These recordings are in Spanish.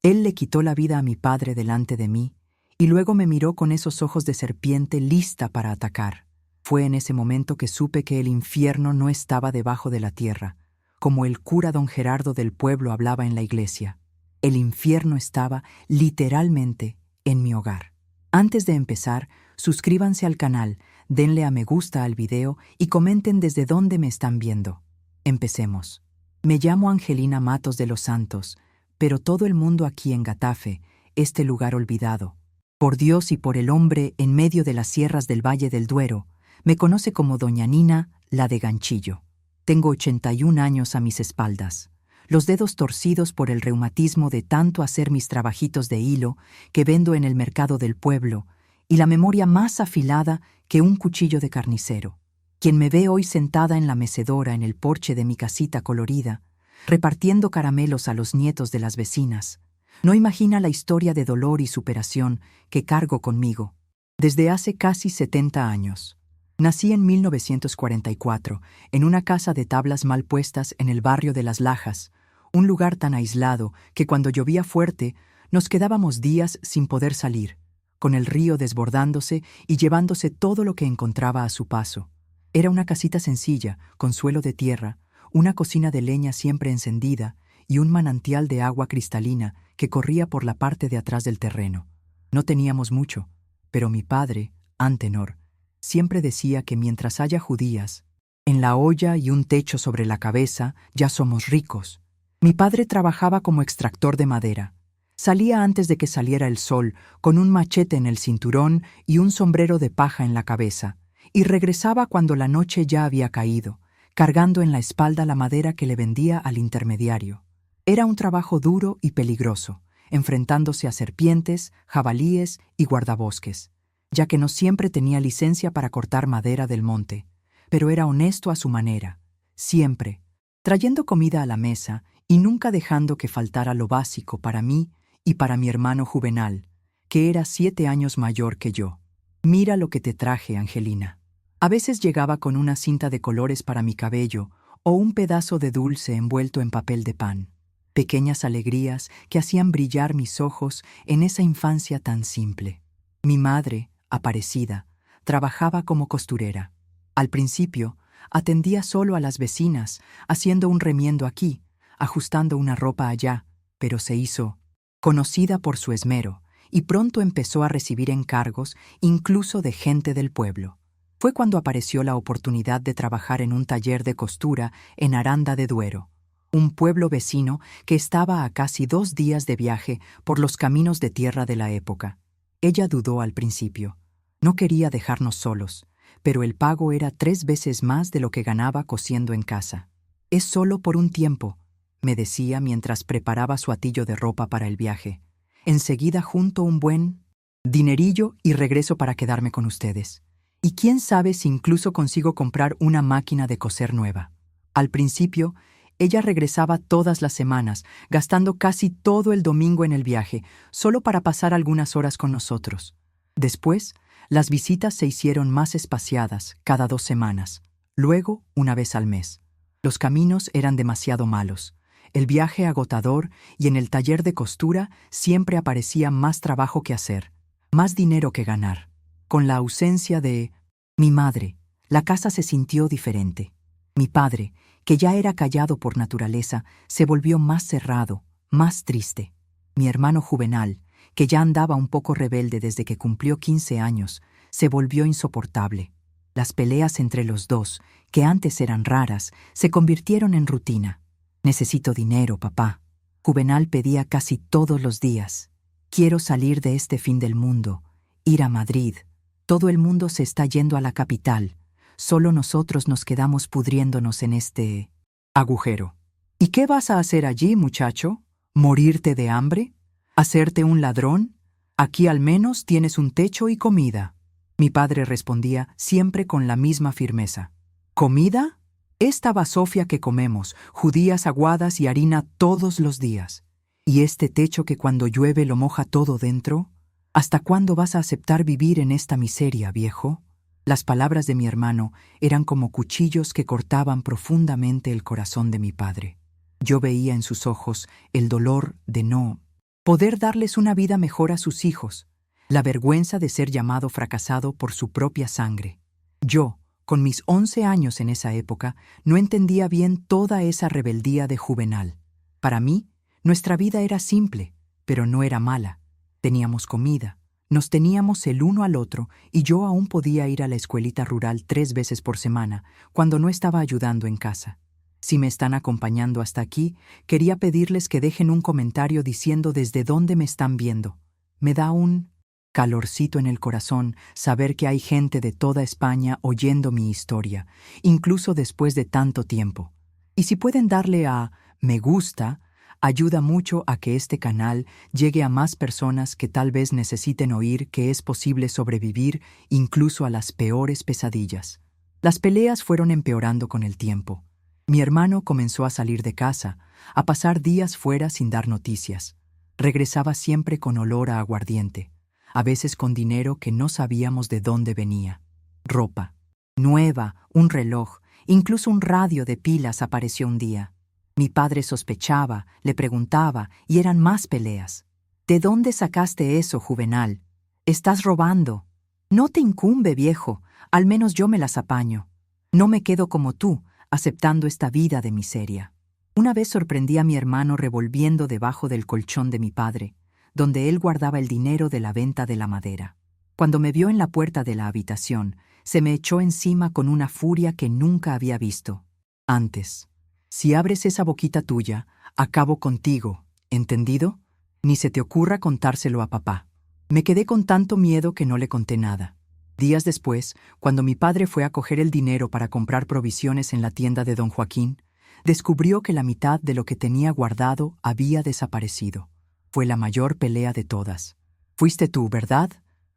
Él le quitó la vida a mi padre delante de mí, y luego me miró con esos ojos de serpiente lista para atacar. Fue en ese momento que supe que el infierno no estaba debajo de la tierra, como el cura don Gerardo del pueblo hablaba en la iglesia. El infierno estaba, literalmente, en mi hogar. Antes de empezar, suscríbanse al canal, denle a me gusta al video y comenten desde dónde me están viendo. Empecemos. Me llamo Angelina Matos de los Santos, pero todo el mundo aquí en Gatafe, este lugar olvidado, por Dios y por el hombre en medio de las sierras del Valle del Duero, me conoce como Doña Nina, la de Ganchillo. Tengo 81 años a mis espaldas, los dedos torcidos por el reumatismo de tanto hacer mis trabajitos de hilo que vendo en el mercado del pueblo, y la memoria más afilada que un cuchillo de carnicero. Quien me ve hoy sentada en la mecedora en el porche de mi casita colorida, repartiendo caramelos a los nietos de las vecinas, no imagina la historia de dolor y superación que cargo conmigo desde hace casi 70 años. Nací en 1944, en una casa de tablas mal puestas en el barrio de Las Lajas, un lugar tan aislado que cuando llovía fuerte nos quedábamos días sin poder salir, con el río desbordándose y llevándose todo lo que encontraba a su paso. Era una casita sencilla, con suelo de tierra, una cocina de leña siempre encendida y un manantial de agua cristalina que corría por la parte de atrás del terreno. No teníamos mucho, pero mi padre, Antenor, siempre decía que mientras haya judías, en la olla y un techo sobre la cabeza, ya somos ricos. Mi padre trabajaba como extractor de madera. Salía antes de que saliera el sol, con un machete en el cinturón y un sombrero de paja en la cabeza, y regresaba cuando la noche ya había caído, cargando en la espalda la madera que le vendía al intermediario. Era un trabajo duro y peligroso, enfrentándose a serpientes, jabalíes y guardabosques, ya que no siempre tenía licencia para cortar madera del monte, pero era honesto a su manera, siempre, trayendo comida a la mesa y nunca dejando que faltara lo básico para mí y para mi hermano Juvenal, que era 7 años mayor que yo. Mira lo que te traje, Angelina. A veces llegaba con una cinta de colores para mi cabello o un pedazo de dulce envuelto en papel de pan. Pequeñas alegrías que hacían brillar mis ojos en esa infancia tan simple. Mi madre, Aparecida, trabajaba como costurera. Al principio, atendía solo a las vecinas, haciendo un remiendo aquí, ajustando una ropa allá, pero se hizo conocida por su esmero y pronto empezó a recibir encargos incluso de gente del pueblo. Fue cuando apareció la oportunidad de trabajar en un taller de costura en Aranda de Duero, un pueblo vecino que estaba a casi 2 días de viaje por los caminos de tierra de la época. Ella dudó al principio. No quería dejarnos solos, pero el pago era 3 veces más de lo que ganaba cosiendo en casa. «Es solo por un tiempo», me decía mientras preparaba su atillo de ropa para el viaje. «Enseguida junto un buen dinerillo y regreso para quedarme con ustedes. Y quién sabe si incluso consigo comprar una máquina de coser nueva». Al principio, ella regresaba todas las semanas, gastando casi todo el domingo en el viaje, solo para pasar algunas horas con nosotros. Después, las visitas se hicieron más espaciadas, cada 2 semanas, luego una vez al mes. Los caminos eran demasiado malos, el viaje agotador y en el taller de costura siempre aparecía más trabajo que hacer, más dinero que ganar. Con la ausencia de mi madre, la casa se sintió diferente. Mi padre, que ya era callado por naturaleza, se volvió más cerrado, más triste. Mi hermano Juvenal, que ya andaba un poco rebelde desde que cumplió 15 años, se volvió insoportable. Las peleas entre los dos, que antes eran raras, se convirtieron en rutina. «Necesito dinero, papá». Juvenal pedía casi todos los días. «Quiero salir de este fin del mundo, ir a Madrid. Todo el mundo se está yendo a la capital. Solo nosotros nos quedamos pudriéndonos en este agujero». «¿Y qué vas a hacer allí, muchacho? ¿Morirte de hambre? ¿Hacerte un ladrón? Aquí al menos tienes un techo y comida». Mi padre respondía siempre con la misma firmeza. «¿Comida? Esta basofia que comemos, judías aguadas y harina todos los días. ¿Y este techo que cuando llueve lo moja todo dentro? ¿Hasta cuándo vas a aceptar vivir en esta miseria, viejo?». Las palabras de mi hermano eran como cuchillos que cortaban profundamente el corazón de mi padre. Yo veía en sus ojos el dolor de no poder darles una vida mejor a sus hijos, la vergüenza de ser llamado fracasado por su propia sangre. Yo, con mis 11 años en esa época, no entendía bien toda esa rebeldía de Juvenal. Para mí, nuestra vida era simple, pero no era mala. Teníamos comida, nos teníamos el uno al otro y yo aún podía ir a la escuelita rural 3 veces por semana, cuando no estaba ayudando en casa. Si me están acompañando hasta aquí, quería pedirles que dejen un comentario diciendo desde dónde me están viendo. Me da un calorcito en el corazón saber que hay gente de toda España oyendo mi historia, incluso después de tanto tiempo. Y si pueden darle a me gusta, ayuda mucho a que este canal llegue a más personas que tal vez necesiten oír que es posible sobrevivir incluso a las peores pesadillas. Las peleas fueron empeorando con el tiempo. Mi hermano comenzó a salir de casa, a pasar días fuera sin dar noticias. Regresaba siempre con olor a aguardiente, a veces con dinero que no sabíamos de dónde venía. Ropa nueva, un reloj, incluso un radio de pilas apareció un día. Mi padre sospechaba, le preguntaba, y eran más peleas. ¿De dónde sacaste eso, Juvenal? Estás robando. No te incumbe, viejo, al menos yo me las apaño. No me quedo como tú, aceptando esta vida de miseria. Una vez sorprendí a mi hermano revolviendo debajo del colchón de mi padre, donde él guardaba el dinero de la venta de la madera. Cuando me vio en la puerta de la habitación, se me echó encima con una furia que nunca había visto antes. Si abres esa boquita tuya, acabo contigo, ¿entendido? Ni se te ocurra contárselo a papá. Me quedé con tanto miedo que no le conté nada. Días después, cuando mi padre fue a coger el dinero para comprar provisiones en la tienda de don Joaquín, descubrió que la mitad de lo que tenía guardado había desaparecido. Fue la mayor pelea de todas. Fuiste tú, ¿verdad?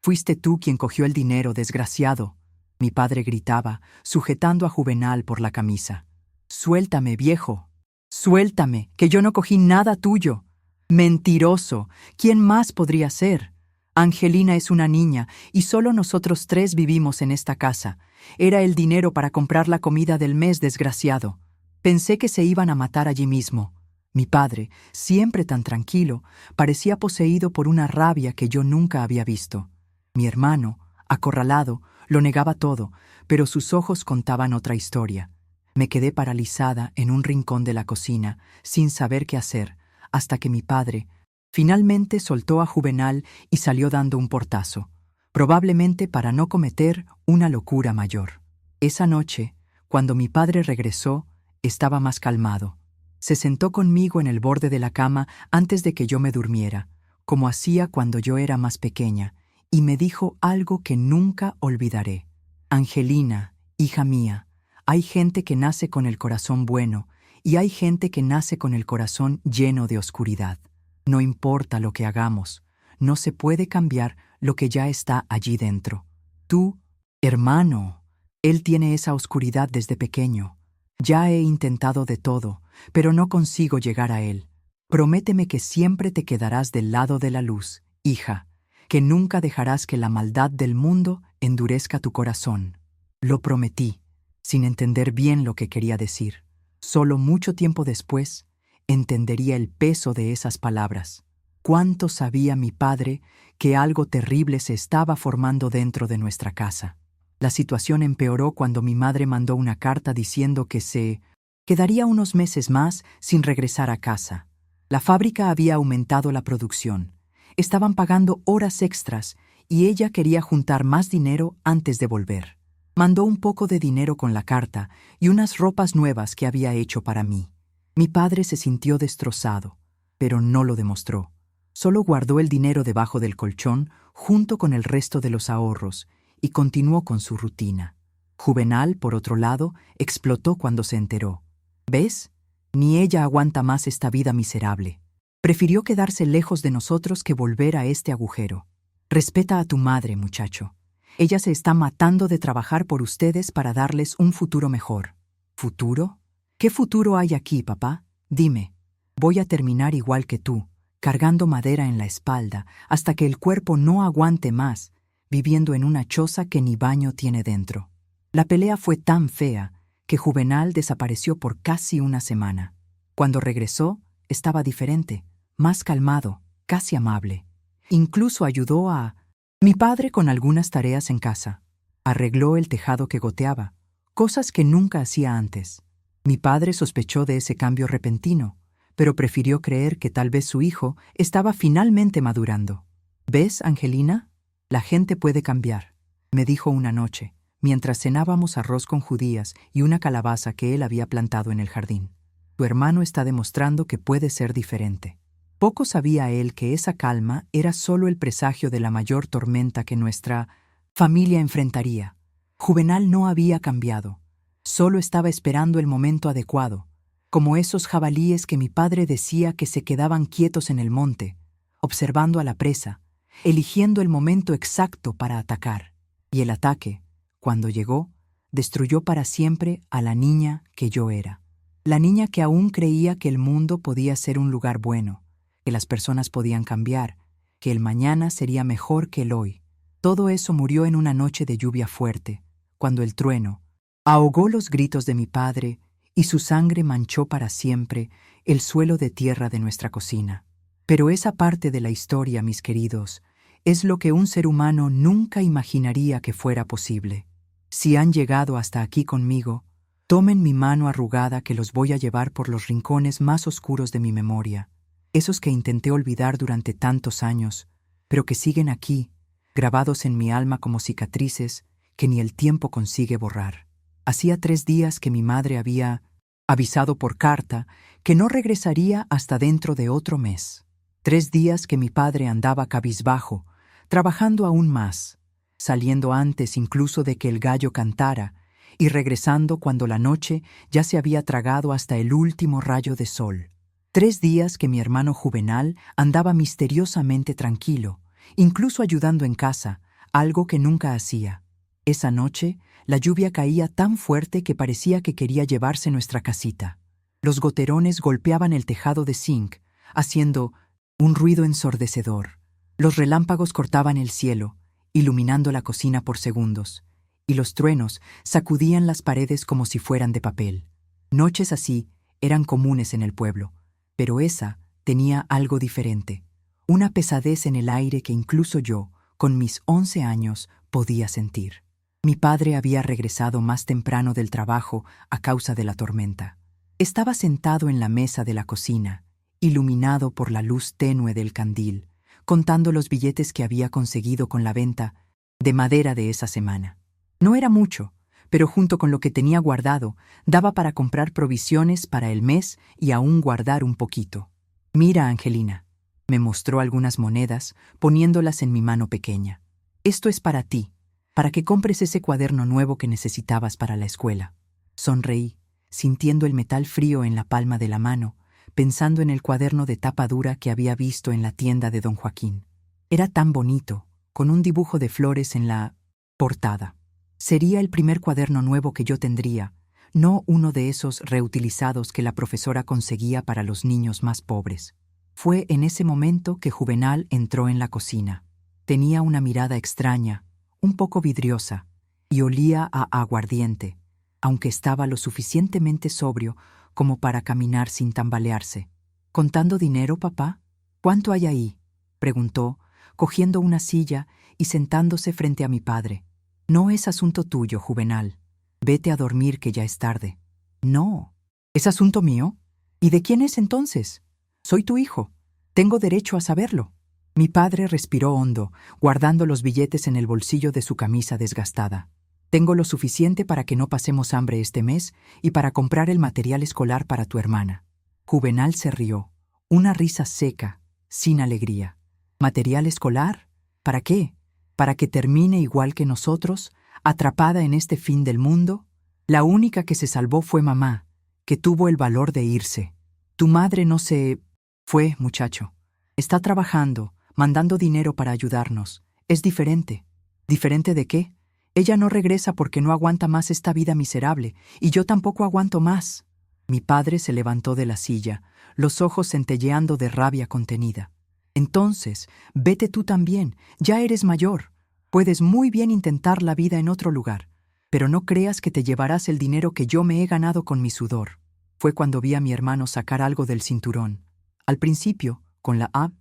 Fuiste tú quien cogió el dinero, desgraciado. Mi padre gritaba, sujetando a Juvenal por la camisa. Suéltame, viejo. Suéltame, que yo no cogí nada tuyo. Mentiroso. ¿Quién más podría ser? Angelina es una niña y solo nosotros 3 vivimos en esta casa. Era el dinero para comprar la comida del mes, desgraciado. Pensé que se iban a matar allí mismo. Mi padre, siempre tan tranquilo, parecía poseído por una rabia que yo nunca había visto. Mi hermano, acorralado, lo negaba todo, pero sus ojos contaban otra historia. Me quedé paralizada en un rincón de la cocina, sin saber qué hacer, hasta que mi padre finalmente soltó a Juvenal y salió dando un portazo, probablemente para no cometer una locura mayor. Esa noche, cuando mi padre regresó, estaba más calmado. Se sentó conmigo en el borde de la cama antes de que yo me durmiera, como hacía cuando yo era más pequeña, y me dijo algo que nunca olvidaré. Angelina, hija mía, hay gente que nace con el corazón bueno y hay gente que nace con el corazón lleno de oscuridad. No importa lo que hagamos, no se puede cambiar lo que ya está allí dentro. Tú, hermano, él tiene esa oscuridad desde pequeño. Ya he intentado de todo, pero no consigo llegar a él. Prométeme que siempre te quedarás del lado de la luz, hija, que nunca dejarás que la maldad del mundo endurezca tu corazón. Lo prometí, sin entender bien lo que quería decir. Solo mucho tiempo después, entendería el peso de esas palabras. Cuánto sabía mi padre que algo terrible se estaba formando dentro de nuestra casa. La situación empeoró cuando mi madre mandó una carta diciendo que se quedaría unos meses más sin regresar a casa. La fábrica había aumentado la producción. Estaban pagando horas extras y ella quería juntar más dinero antes de volver. Mandó un poco de dinero con la carta y unas ropas nuevas que había hecho para mí. Mi padre se sintió destrozado, pero no lo demostró. Solo guardó el dinero debajo del colchón junto con el resto de los ahorros y continuó con su rutina. Juvenal, por otro lado, explotó cuando se enteró. ¿Ves? Ni ella aguanta más esta vida miserable. Prefirió quedarse lejos de nosotros que volver a este agujero. Respeta a tu madre, muchacho. Ella se está matando de trabajar por ustedes para darles un futuro mejor. ¿Futuro? ¿Qué futuro hay aquí, papá? Dime. Voy a terminar igual que tú, cargando madera en la espalda hasta que el cuerpo no aguante más, viviendo en una choza que ni baño tiene dentro. La pelea fue tan fea que Juvenal desapareció por casi una semana. Cuando regresó, estaba diferente, más calmado, casi amable. Incluso ayudó a mi padre con algunas tareas en casa. Arregló el tejado que goteaba, cosas que nunca hacía antes. Mi padre sospechó de ese cambio repentino, pero prefirió creer que tal vez su hijo estaba finalmente madurando. ¿Ves, Angelina? La gente puede cambiar, me dijo una noche, mientras cenábamos arroz con judías y una calabaza que él había plantado en el jardín. Tu hermano está demostrando que puede ser diferente. Poco sabía él que esa calma era solo el presagio de la mayor tormenta que nuestra familia enfrentaría. Juvenal no había cambiado, solo estaba esperando el momento adecuado, como esos jabalíes que mi padre decía que se quedaban quietos en el monte, observando a la presa, eligiendo el momento exacto para atacar. Y el ataque, cuando llegó, destruyó para siempre a la niña que yo era. La niña que aún creía que el mundo podía ser un lugar bueno, que las personas podían cambiar, que el mañana sería mejor que el hoy. Todo eso murió en una noche de lluvia fuerte, cuando el trueno ahogó los gritos de mi padre y su sangre manchó para siempre el suelo de tierra de nuestra cocina. Pero esa parte de la historia, mis queridos, es lo que un ser humano nunca imaginaría que fuera posible. Si han llegado hasta aquí conmigo, tomen mi mano arrugada que los voy a llevar por los rincones más oscuros de mi memoria, esos que intenté olvidar durante tantos años, pero que siguen aquí, grabados en mi alma como cicatrices que ni el tiempo consigue borrar. Hacía 3 días que mi madre había avisado por carta que no regresaría hasta dentro de otro mes. 3 días que mi padre andaba cabizbajo, trabajando aún más, saliendo antes incluso de que el gallo cantara y regresando cuando la noche ya se había tragado hasta el último rayo de sol. 3 días que mi hermano Juvenal andaba misteriosamente tranquilo, incluso ayudando en casa, algo que nunca hacía. Esa noche, la lluvia caía tan fuerte que parecía que quería llevarse nuestra casita. Los goterones golpeaban el tejado de zinc, haciendo un ruido ensordecedor. Los relámpagos cortaban el cielo, iluminando la cocina por segundos, y los truenos sacudían las paredes como si fueran de papel. Noches así eran comunes en el pueblo, pero esa tenía algo diferente, una pesadez en el aire que incluso yo, con mis 11 años, podía sentir. Mi padre había regresado más temprano del trabajo a causa de la tormenta. Estaba sentado en la mesa de la cocina, iluminado por la luz tenue del candil, contando los billetes que había conseguido con la venta de madera de esa semana. No era mucho, pero junto con lo que tenía guardado, daba para comprar provisiones para el mes y aún guardar un poquito. Mira, Angelina, me mostró algunas monedas, poniéndolas en mi mano pequeña. Esto es para ti, para que compres ese cuaderno nuevo que necesitabas para la escuela. Sonreí, sintiendo el metal frío en la palma de la mano, pensando en el cuaderno de tapa dura que había visto en la tienda de don Joaquín. Era tan bonito, con un dibujo de flores en la portada. Sería el primer cuaderno nuevo que yo tendría, no uno de esos reutilizados que la profesora conseguía para los niños más pobres. Fue en ese momento que Juvenal entró en la cocina. Tenía una mirada extraña, un poco vidriosa, y olía a aguardiente, aunque estaba lo suficientemente sobrio como para caminar sin tambalearse. ¿Contando dinero, papá? ¿Cuánto hay ahí?, preguntó, cogiendo una silla y sentándose frente a mi padre. No es asunto tuyo, Juvenal. Vete a dormir que ya es tarde. No. ¿Es asunto mío? ¿Y de quién es entonces? Soy tu hijo. Tengo derecho a saberlo. Mi padre respiró hondo, guardando los billetes en el bolsillo de su camisa desgastada. Tengo lo suficiente para que no pasemos hambre este mes y para comprar el material escolar para tu hermana. Juvenal se rió, una risa seca, sin alegría. ¿Material escolar? ¿Para qué? ¿Para que termine igual que nosotros, atrapada en este fin del mundo? La única que se salvó fue mamá, que tuvo el valor de irse. Tu madre no se fue, muchacho. Está trabajando, mandando dinero para ayudarnos. Es diferente. ¿Diferente de qué? Ella no regresa porque no aguanta más esta vida miserable, y yo tampoco aguanto más. Mi padre se levantó de la silla, los ojos centelleando de rabia contenida. Entonces, vete tú también, ya eres mayor. Puedes muy bien intentar la vida en otro lugar, pero no creas que te llevarás el dinero que yo me he ganado con mi sudor. Fue cuando vi a mi hermano sacar algo del cinturón. Al principio, con la A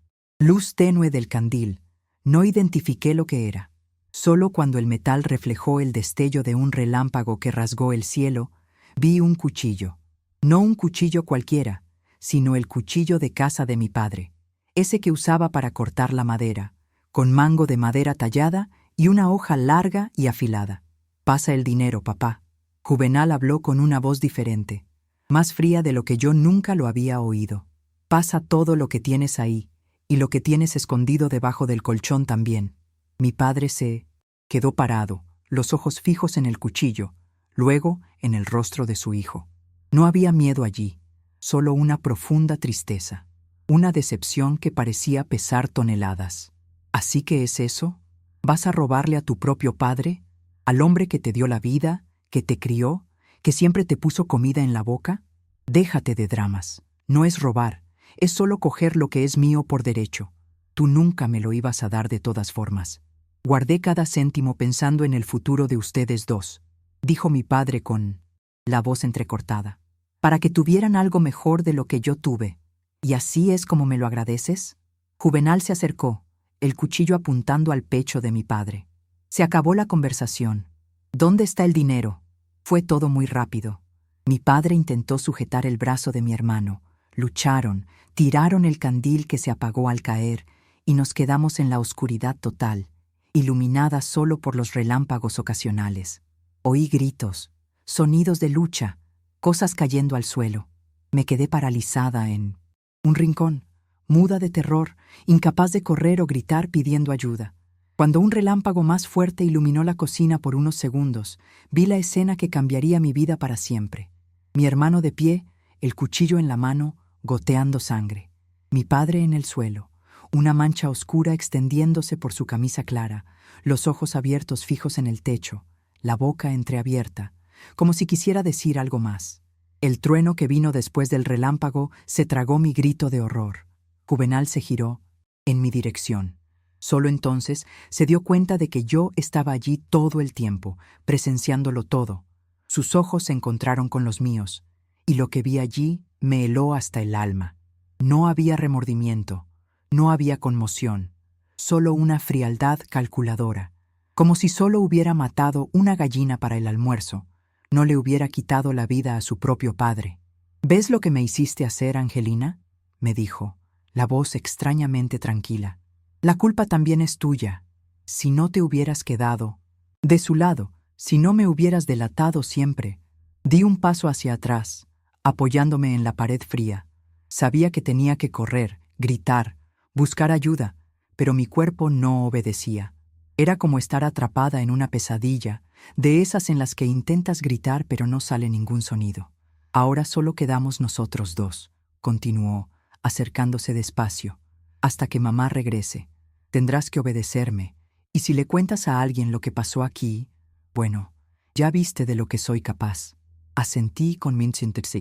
Luz tenue del candil. No identifiqué lo que era. Solo cuando el metal reflejó el destello de un relámpago que rasgó el cielo, vi un cuchillo. No un cuchillo cualquiera, sino el cuchillo de caza de mi padre, ese que usaba para cortar la madera, con mango de madera tallada y una hoja larga y afilada. «Pasa el dinero, papá». Juvenal habló con una voz diferente, más fría de lo que yo nunca lo había oído. «Pasa todo lo que tienes ahí, y lo que tienes escondido debajo del colchón también». Mi padre se quedó parado, los ojos fijos en el cuchillo, luego en el rostro de su hijo. No había miedo allí, solo una profunda tristeza, una decepción que parecía pesar toneladas. «¿Así que es eso? ¿Vas a robarle a tu propio padre? ¿Al hombre que te dio la vida, que te crió, que siempre te puso comida en la boca? Déjate de dramas. No es robar, es solo coger lo que es mío por derecho. Tú nunca me lo ibas a dar de todas formas». Guardé cada céntimo pensando en el futuro de ustedes dos, dijo mi padre con la voz entrecortada, para que tuvieran algo mejor de lo que yo tuve. ¿Y así es como me lo agradeces? Juvenal se acercó, el cuchillo apuntando al pecho de mi padre. Se acabó la conversación. ¿Dónde está el dinero? Fue todo muy rápido. Mi padre intentó sujetar el brazo de mi hermano. Lucharon, tiraron el candil que se apagó al caer, y nos quedamos en la oscuridad total, iluminada solo por los relámpagos ocasionales. Oí gritos, sonidos de lucha, cosas cayendo al suelo. Me quedé paralizada en un rincón, muda de terror, incapaz de correr o gritar pidiendo ayuda. Cuando un relámpago más fuerte iluminó la cocina por unos segundos, vi la escena que cambiaría mi vida para siempre. Mi hermano de pie, el cuchillo en la mano, goteando sangre. Mi padre en el suelo, una mancha oscura extendiéndose por su camisa clara, los ojos abiertos fijos en el techo, la boca entreabierta, como si quisiera decir algo más. El trueno que vino después del relámpago se tragó mi grito de horror. Juvenal se giró en mi dirección. Solo entonces se dio cuenta de que yo estaba allí todo el tiempo, presenciándolo todo. Sus ojos se encontraron con los míos, y lo que vi allí me heló hasta el alma. No había remordimiento, no había conmoción, solo una frialdad calculadora, como si solo hubiera matado una gallina para el almuerzo, no le hubiera quitado la vida a su propio padre. «¿Ves lo que me hiciste hacer, Angelina?», me dijo, la voz extrañamente tranquila. «La culpa también es tuya. Si no te hubieras quedado de su lado, si no me hubieras delatado siempre». Di un paso hacia atrás, apoyándome en la pared fría. Sabía que tenía que correr, gritar, buscar ayuda, pero mi cuerpo no obedecía. Era como estar atrapada en una pesadilla, de esas en las que intentas gritar pero no sale ningún sonido. «Ahora solo quedamos nosotros dos», continuó, acercándose despacio, «hasta que mamá regrese. Tendrás que obedecerme, y si le cuentas a alguien lo que pasó aquí, bueno, ya viste de lo que soy capaz». Asentí convincenterse,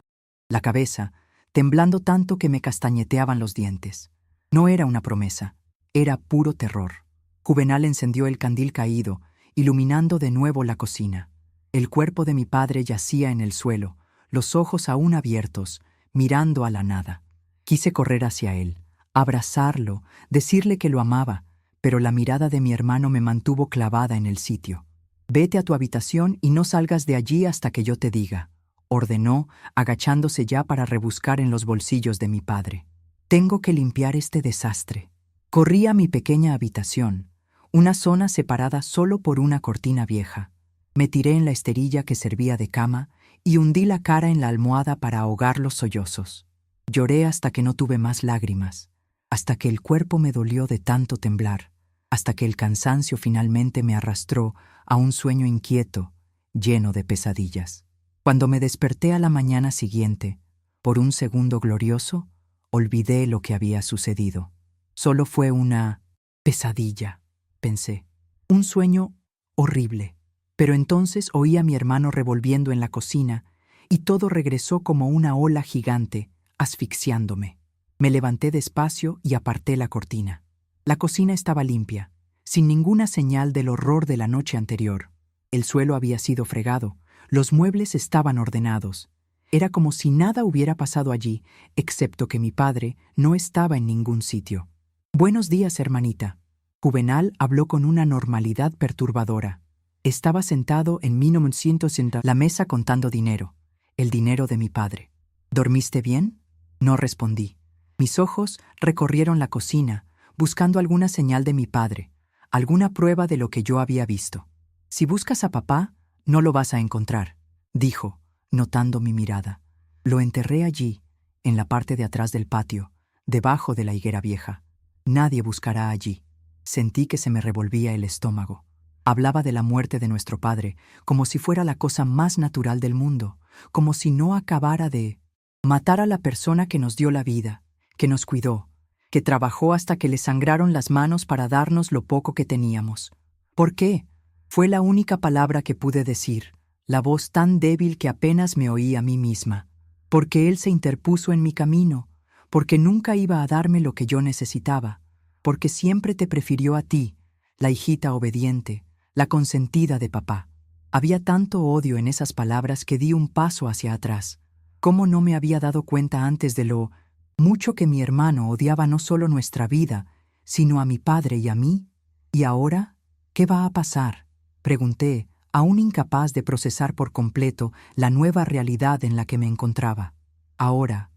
la cabeza, temblando tanto que me castañeteaban los dientes. No era una promesa, era puro terror. Juvenal encendió el candil caído, iluminando de nuevo la cocina. El cuerpo de mi padre yacía en el suelo, los ojos aún abiertos, mirando a la nada. Quise correr hacia él, abrazarlo, decirle que lo amaba, pero la mirada de mi hermano me mantuvo clavada en el sitio. «Vete a tu habitación y no salgas de allí hasta que yo te diga», ordenó, agachándose ya para rebuscar en los bolsillos de mi padre. «Tengo que limpiar este desastre». Corrí a mi pequeña habitación, una zona separada solo por una cortina vieja. Me tiré en la esterilla que servía de cama y hundí la cara en la almohada para ahogar los sollozos. Lloré hasta que no tuve más lágrimas, hasta que el cuerpo me dolió de tanto temblar, hasta que el cansancio finalmente me arrastró a un sueño inquieto, lleno de pesadillas. Cuando me desperté a la mañana siguiente, por un segundo glorioso, olvidé lo que había sucedido. Solo fue una pesadilla, pensé, un sueño horrible. Pero entonces oí a mi hermano revolviendo en la cocina y todo regresó como una ola gigante, asfixiándome. Me levanté despacio y aparté la cortina. La cocina estaba limpia, sin ninguna señal del horror de la noche anterior. El suelo había sido fregado, los muebles estaban ordenados. Era como si nada hubiera pasado allí, excepto que mi padre no estaba en ningún sitio. Buenos días, hermanita. Juvenal habló con una normalidad perturbadora. Estaba sentado en 1960 la mesa contando dinero, el dinero de mi padre. ¿Dormiste bien? No respondí. Mis ojos recorrieron la cocina, buscando alguna señal de mi padre, alguna prueba de lo que yo había visto. Si buscas a papá, no lo vas a encontrar, dijo, notando mi mirada. Lo enterré allí, en la parte de atrás del patio, debajo de la higuera vieja. Nadie buscará allí. Sentí que se me revolvía el estómago. Hablaba de la muerte de nuestro padre, como si fuera la cosa más natural del mundo, como si no acabara de matar a la persona que nos dio la vida, que nos cuidó, que trabajó hasta que le sangraron las manos para darnos lo poco que teníamos. ¿Por qué? Fue la única palabra que pude decir, la voz tan débil que apenas me oí a mí misma. Porque él se interpuso en mi camino, porque nunca iba a darme lo que yo necesitaba, porque siempre te prefirió a ti, la hijita obediente, la consentida de papá. Había tanto odio en esas palabras que di un paso hacia atrás. ¿Cómo no me había dado cuenta antes de lo mucho que mi hermano odiaba no solo nuestra vida, sino a mi padre y a mí? ¿Y ahora? ¿Qué va a pasar? Pregunté, aún incapaz de procesar por completo la nueva realidad en la que me encontraba. Ahora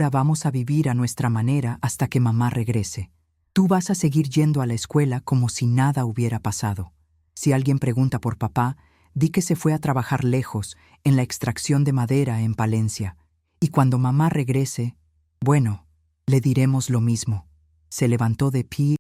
vamos a vivir a nuestra manera hasta que mamá regrese. Tú vas a seguir yendo a la escuela como si nada hubiera pasado. Si alguien pregunta por papá, di que se fue a trabajar lejos, en la extracción de madera en Palencia. Y cuando mamá regrese, bueno, le diremos lo mismo. Se levantó de pie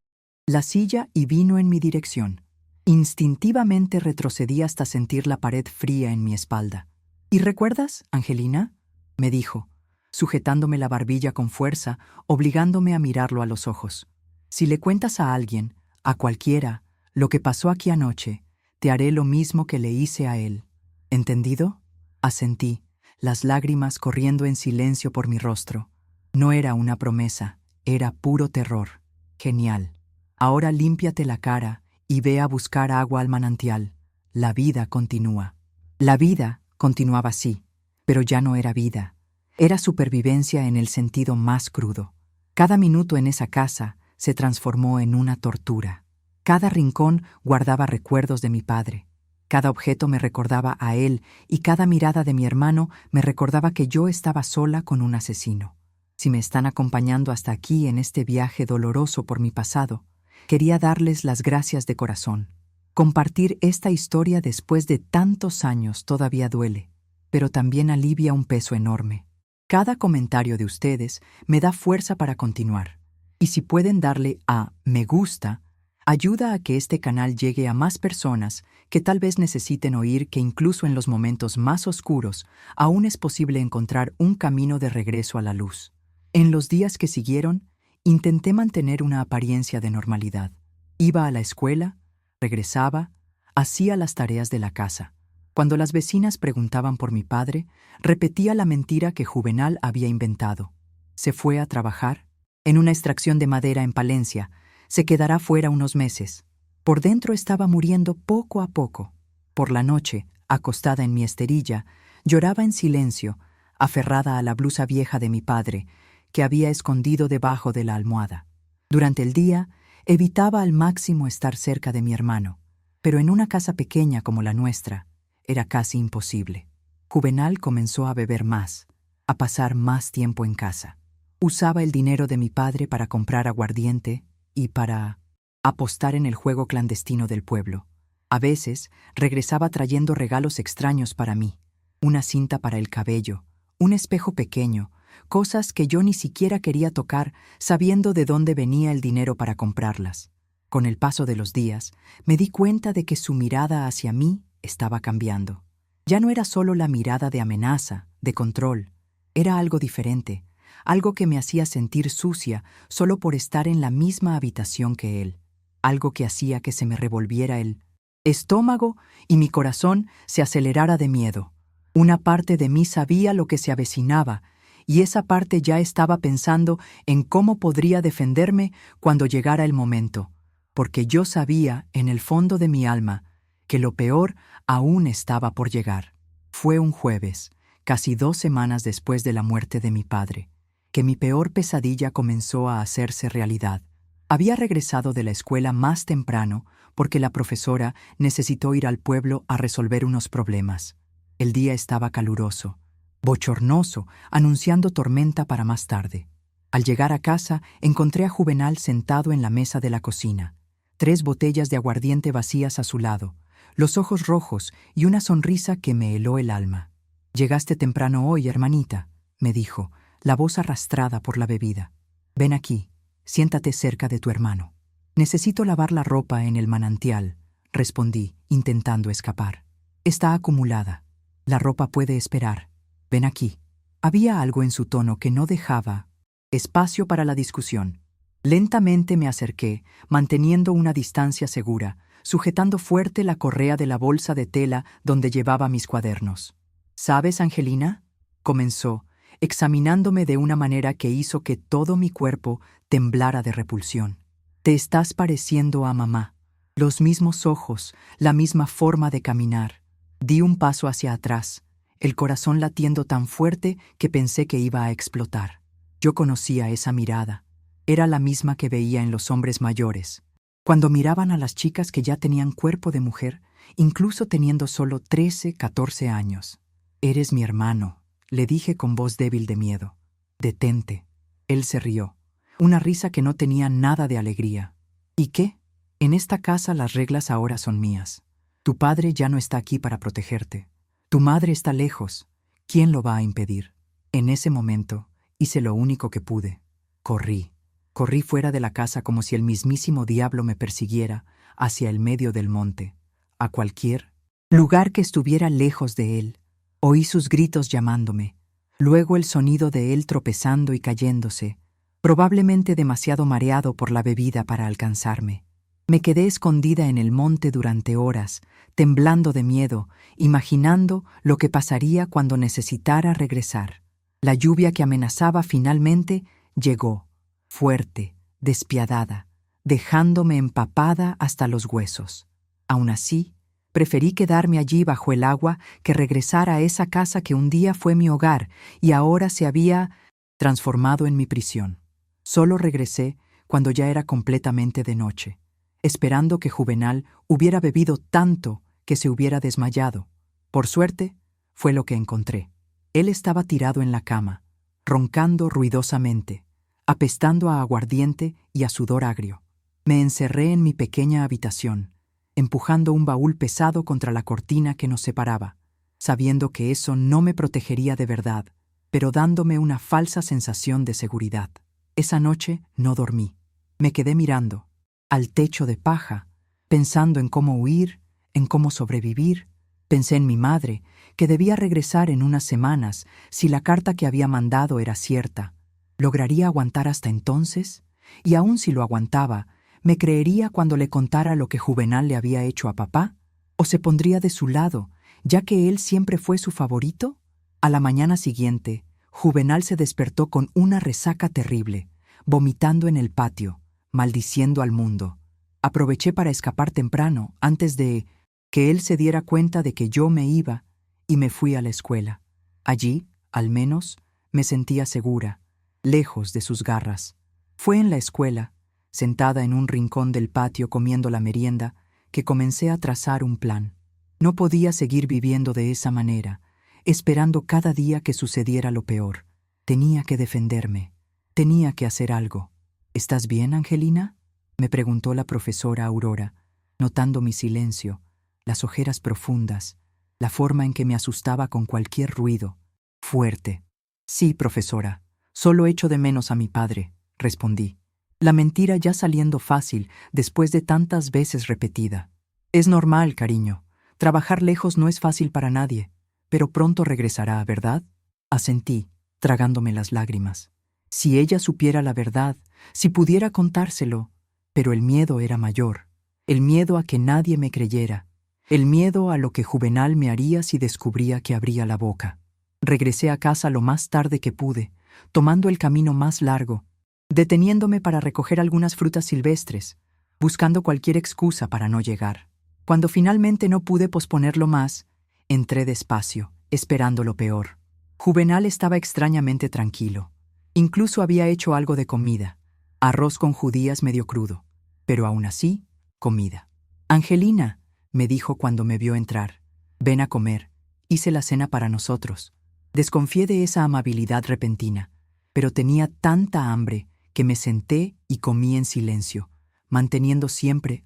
la silla y vino en mi dirección. Instintivamente retrocedí hasta sentir la pared fría en mi espalda. ¿Y recuerdas, Angelina?, me dijo, sujetándome la barbilla con fuerza, obligándome a mirarlo a los ojos. Si le cuentas a alguien, a cualquiera, lo que pasó aquí anoche, te haré lo mismo que le hice a él. ¿Entendido? Asentí, las lágrimas corriendo en silencio por mi rostro. No era una promesa, era puro terror. Genial. Ahora límpiate la cara y ve a buscar agua al manantial. La vida continúa. La vida continuaba así, pero ya no era vida. Era supervivencia en el sentido más crudo. Cada minuto en esa casa se transformó en una tortura. Cada rincón guardaba recuerdos de mi padre. Cada objeto me recordaba a él y cada mirada de mi hermano me recordaba que yo estaba sola con un asesino. Si me están acompañando hasta aquí en este viaje doloroso por mi pasado, quería darles las gracias de corazón. Compartir esta historia después de tantos años todavía duele, pero también alivia un peso enorme. Cada comentario de ustedes me da fuerza para continuar. Y si pueden darle a me gusta, ayuda a que este canal llegue a más personas que tal vez necesiten oír que incluso en los momentos más oscuros aún es posible encontrar un camino de regreso a la luz. En los días que siguieron, intenté mantener una apariencia de normalidad. Iba a la escuela, regresaba, hacía las tareas de la casa. Cuando las vecinas preguntaban por mi padre, repetía la mentira que Juvenal había inventado. Se fue a trabajar en una extracción de madera en Palencia. Se quedará fuera unos meses. Por dentro estaba muriendo poco a poco. Por la noche, acostada en mi esterilla, lloraba en silencio, aferrada a la blusa vieja de mi padre, que había escondido debajo de la almohada. Durante el día, evitaba al máximo estar cerca de mi hermano, pero en una casa pequeña como la nuestra, era casi imposible. Juvenal comenzó a beber más, a pasar más tiempo en casa. Usaba el dinero de mi padre para comprar aguardiente y para apostar en el juego clandestino del pueblo. A veces regresaba trayendo regalos extraños para mí, una cinta para el cabello, un espejo pequeño, cosas que yo ni siquiera quería tocar, sabiendo de dónde venía el dinero para comprarlas. Con el paso de los días, me di cuenta de que su mirada hacia mí estaba cambiando. Ya no era solo la mirada de amenaza, de control. Era algo diferente, algo que me hacía sentir sucia solo por estar en la misma habitación que él. Algo que hacía que se me revolviera el estómago y mi corazón se acelerara de miedo. Una parte de mí sabía lo que se avecinaba, y esa parte ya estaba pensando en cómo podría defenderme cuando llegara el momento, porque yo sabía, en el fondo de mi alma, que lo peor aún estaba por llegar. Fue un jueves, casi 2 semanas después de la muerte de mi padre, que mi peor pesadilla comenzó a hacerse realidad. Había regresado de la escuela más temprano porque la profesora necesitó ir al pueblo a resolver unos problemas. El día estaba caluroso, bochornoso, anunciando tormenta para más tarde. Al llegar a casa, encontré a Juvenal sentado en la mesa de la cocina, 3 botellas de aguardiente vacías a su lado, los ojos rojos y una sonrisa que me heló el alma. «Llegaste temprano hoy, hermanita», me dijo, la voz arrastrada por la bebida. «Ven aquí, siéntate cerca de tu hermano». «Necesito lavar la ropa en el manantial», respondí, intentando escapar. «Está acumulada. La ropa puede esperar. Ven aquí». Había algo en su tono que no dejaba espacio para la discusión. Lentamente me acerqué, manteniendo una distancia segura, sujetando fuerte la correa de la bolsa de tela donde llevaba mis cuadernos. «¿Sabes, Angelina?», comenzó, examinándome de una manera que hizo que todo mi cuerpo temblara de repulsión. «Te estás pareciendo a mamá. Los mismos ojos, la misma forma de caminar». Di un paso hacia atrás, el corazón latiendo tan fuerte que pensé que iba a explotar. Yo conocía esa mirada. Era la misma que veía en los hombres mayores, cuando miraban a las chicas que ya tenían cuerpo de mujer, incluso teniendo solo 13, 14 años. «Eres mi hermano», le dije con voz débil de miedo. «Detente». Él se rió, una risa que no tenía nada de alegría. «¿Y qué? En esta casa las reglas ahora son mías. Tu padre ya no está aquí para protegerte. Tu madre está lejos. ¿Quién lo va a impedir?». En ese momento, hice lo único que pude. Corrí. Corrí fuera de la casa como si el mismísimo diablo me persiguiera hacia el medio del monte, a cualquier lugar que estuviera lejos de él. Oí sus gritos llamándome, luego el sonido de él tropezando y cayéndose, probablemente demasiado mareado por la bebida para alcanzarme. Me quedé escondida en el monte durante horas, temblando de miedo, imaginando lo que pasaría cuando necesitara regresar. La lluvia que amenazaba finalmente llegó, fuerte, despiadada, dejándome empapada hasta los huesos. Aún así, preferí quedarme allí bajo el agua que regresar a esa casa que un día fue mi hogar y ahora se había transformado en mi prisión. Solo regresé cuando ya era completamente de noche, esperando que Juvenal hubiera bebido tanto que se hubiera desmayado. Por suerte, fue lo que encontré. Él estaba tirado en la cama, roncando ruidosamente, apestando a aguardiente y a sudor agrio. Me encerré en mi pequeña habitación, empujando un baúl pesado contra la cortina que nos separaba, sabiendo que eso no me protegería de verdad, pero dándome una falsa sensación de seguridad. Esa noche no dormí. Me quedé mirando al techo de paja, pensando en cómo huir, en cómo sobrevivir. Pensé en mi madre, que debía regresar en unas semanas si la carta que había mandado era cierta. ¿Lograría aguantar hasta entonces? Y aun si lo aguantaba, ¿me creería cuando le contara lo que Juvenal le había hecho a papá? ¿O se pondría de su lado, ya que él siempre fue su favorito? A la mañana siguiente, Juvenal se despertó con una resaca terrible, vomitando en el patio, maldiciendo al mundo. Aproveché para escapar temprano, antes de que él se diera cuenta de que yo me iba, y me fui a la escuela. Allí, al menos, me sentía segura, lejos de sus garras. Fue en la escuela, sentada en un rincón del patio comiendo la merienda, que comencé a trazar un plan. No podía seguir viviendo de esa manera, esperando cada día que sucediera lo peor. Tenía que defenderme. Tenía que hacer algo. «¿Estás bien, Angelina?», me preguntó la profesora Aurora, notando mi silencio, las ojeras profundas, la forma en que me asustaba con cualquier ruido. Fuerte. «Sí, profesora. Solo echo de menos a mi padre», respondí. La mentira ya saliendo fácil después de tantas veces repetida. «Es normal, cariño. Trabajar lejos no es fácil para nadie, pero pronto regresará, ¿verdad?», asentí, tragándome las lágrimas. Si ella supiera la verdad, si pudiera contárselo, pero el miedo era mayor, el miedo a que nadie me creyera, el miedo a lo que Juvenal me haría si descubría que abría la boca. Regresé a casa lo más tarde que pude, tomando el camino más largo, deteniéndome para recoger algunas frutas silvestres, buscando cualquier excusa para no llegar. Cuando finalmente no pude posponerlo más, entré despacio, esperando lo peor. Juvenal estaba extrañamente tranquilo. Incluso había hecho algo de comida. arroz con judías medio crudo, pero aún así, comida. Angelina, me dijo cuando me vio entrar, ven a comer, hice la cena para nosotros. Desconfié de esa amabilidad repentina, pero tenía tanta hambre que me senté y comí en silencio, manteniendo siempre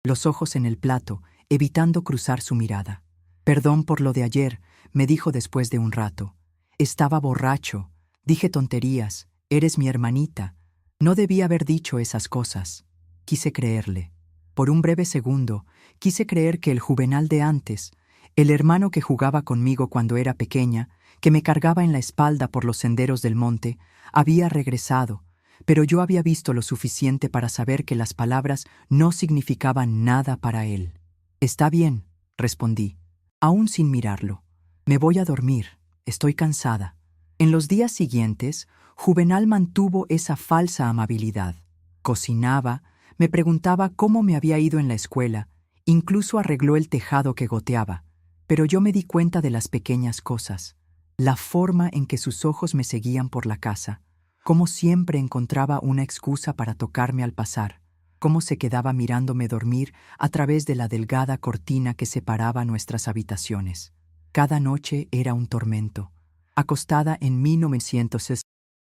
los ojos en el plato, evitando cruzar su mirada. Perdón por lo de ayer, me dijo después de un rato. Estaba borracho, dije tonterías, eres mi hermanita. No debía haber dicho esas cosas. Quise creerle. Por un breve segundo, quise creer que el Juvenal de antes, el hermano que jugaba conmigo cuando era pequeña, que me cargaba en la espalda por los senderos del monte, había regresado, pero yo había visto lo suficiente para saber que las palabras no significaban nada para él. Está bien, respondí, aún sin mirarlo. Me voy a dormir, estoy cansada. En los días siguientes, Juvenal mantuvo esa falsa amabilidad. Cocinaba, me preguntaba cómo me había ido en la escuela, incluso arregló el tejado que goteaba, pero yo me di cuenta de las pequeñas cosas, la forma en que sus ojos me seguían por la casa, cómo siempre encontraba una excusa para tocarme al pasar, cómo se quedaba mirándome dormir a través de la delgada cortina que separaba nuestras habitaciones. Cada noche era un tormento. Acostada en 1960,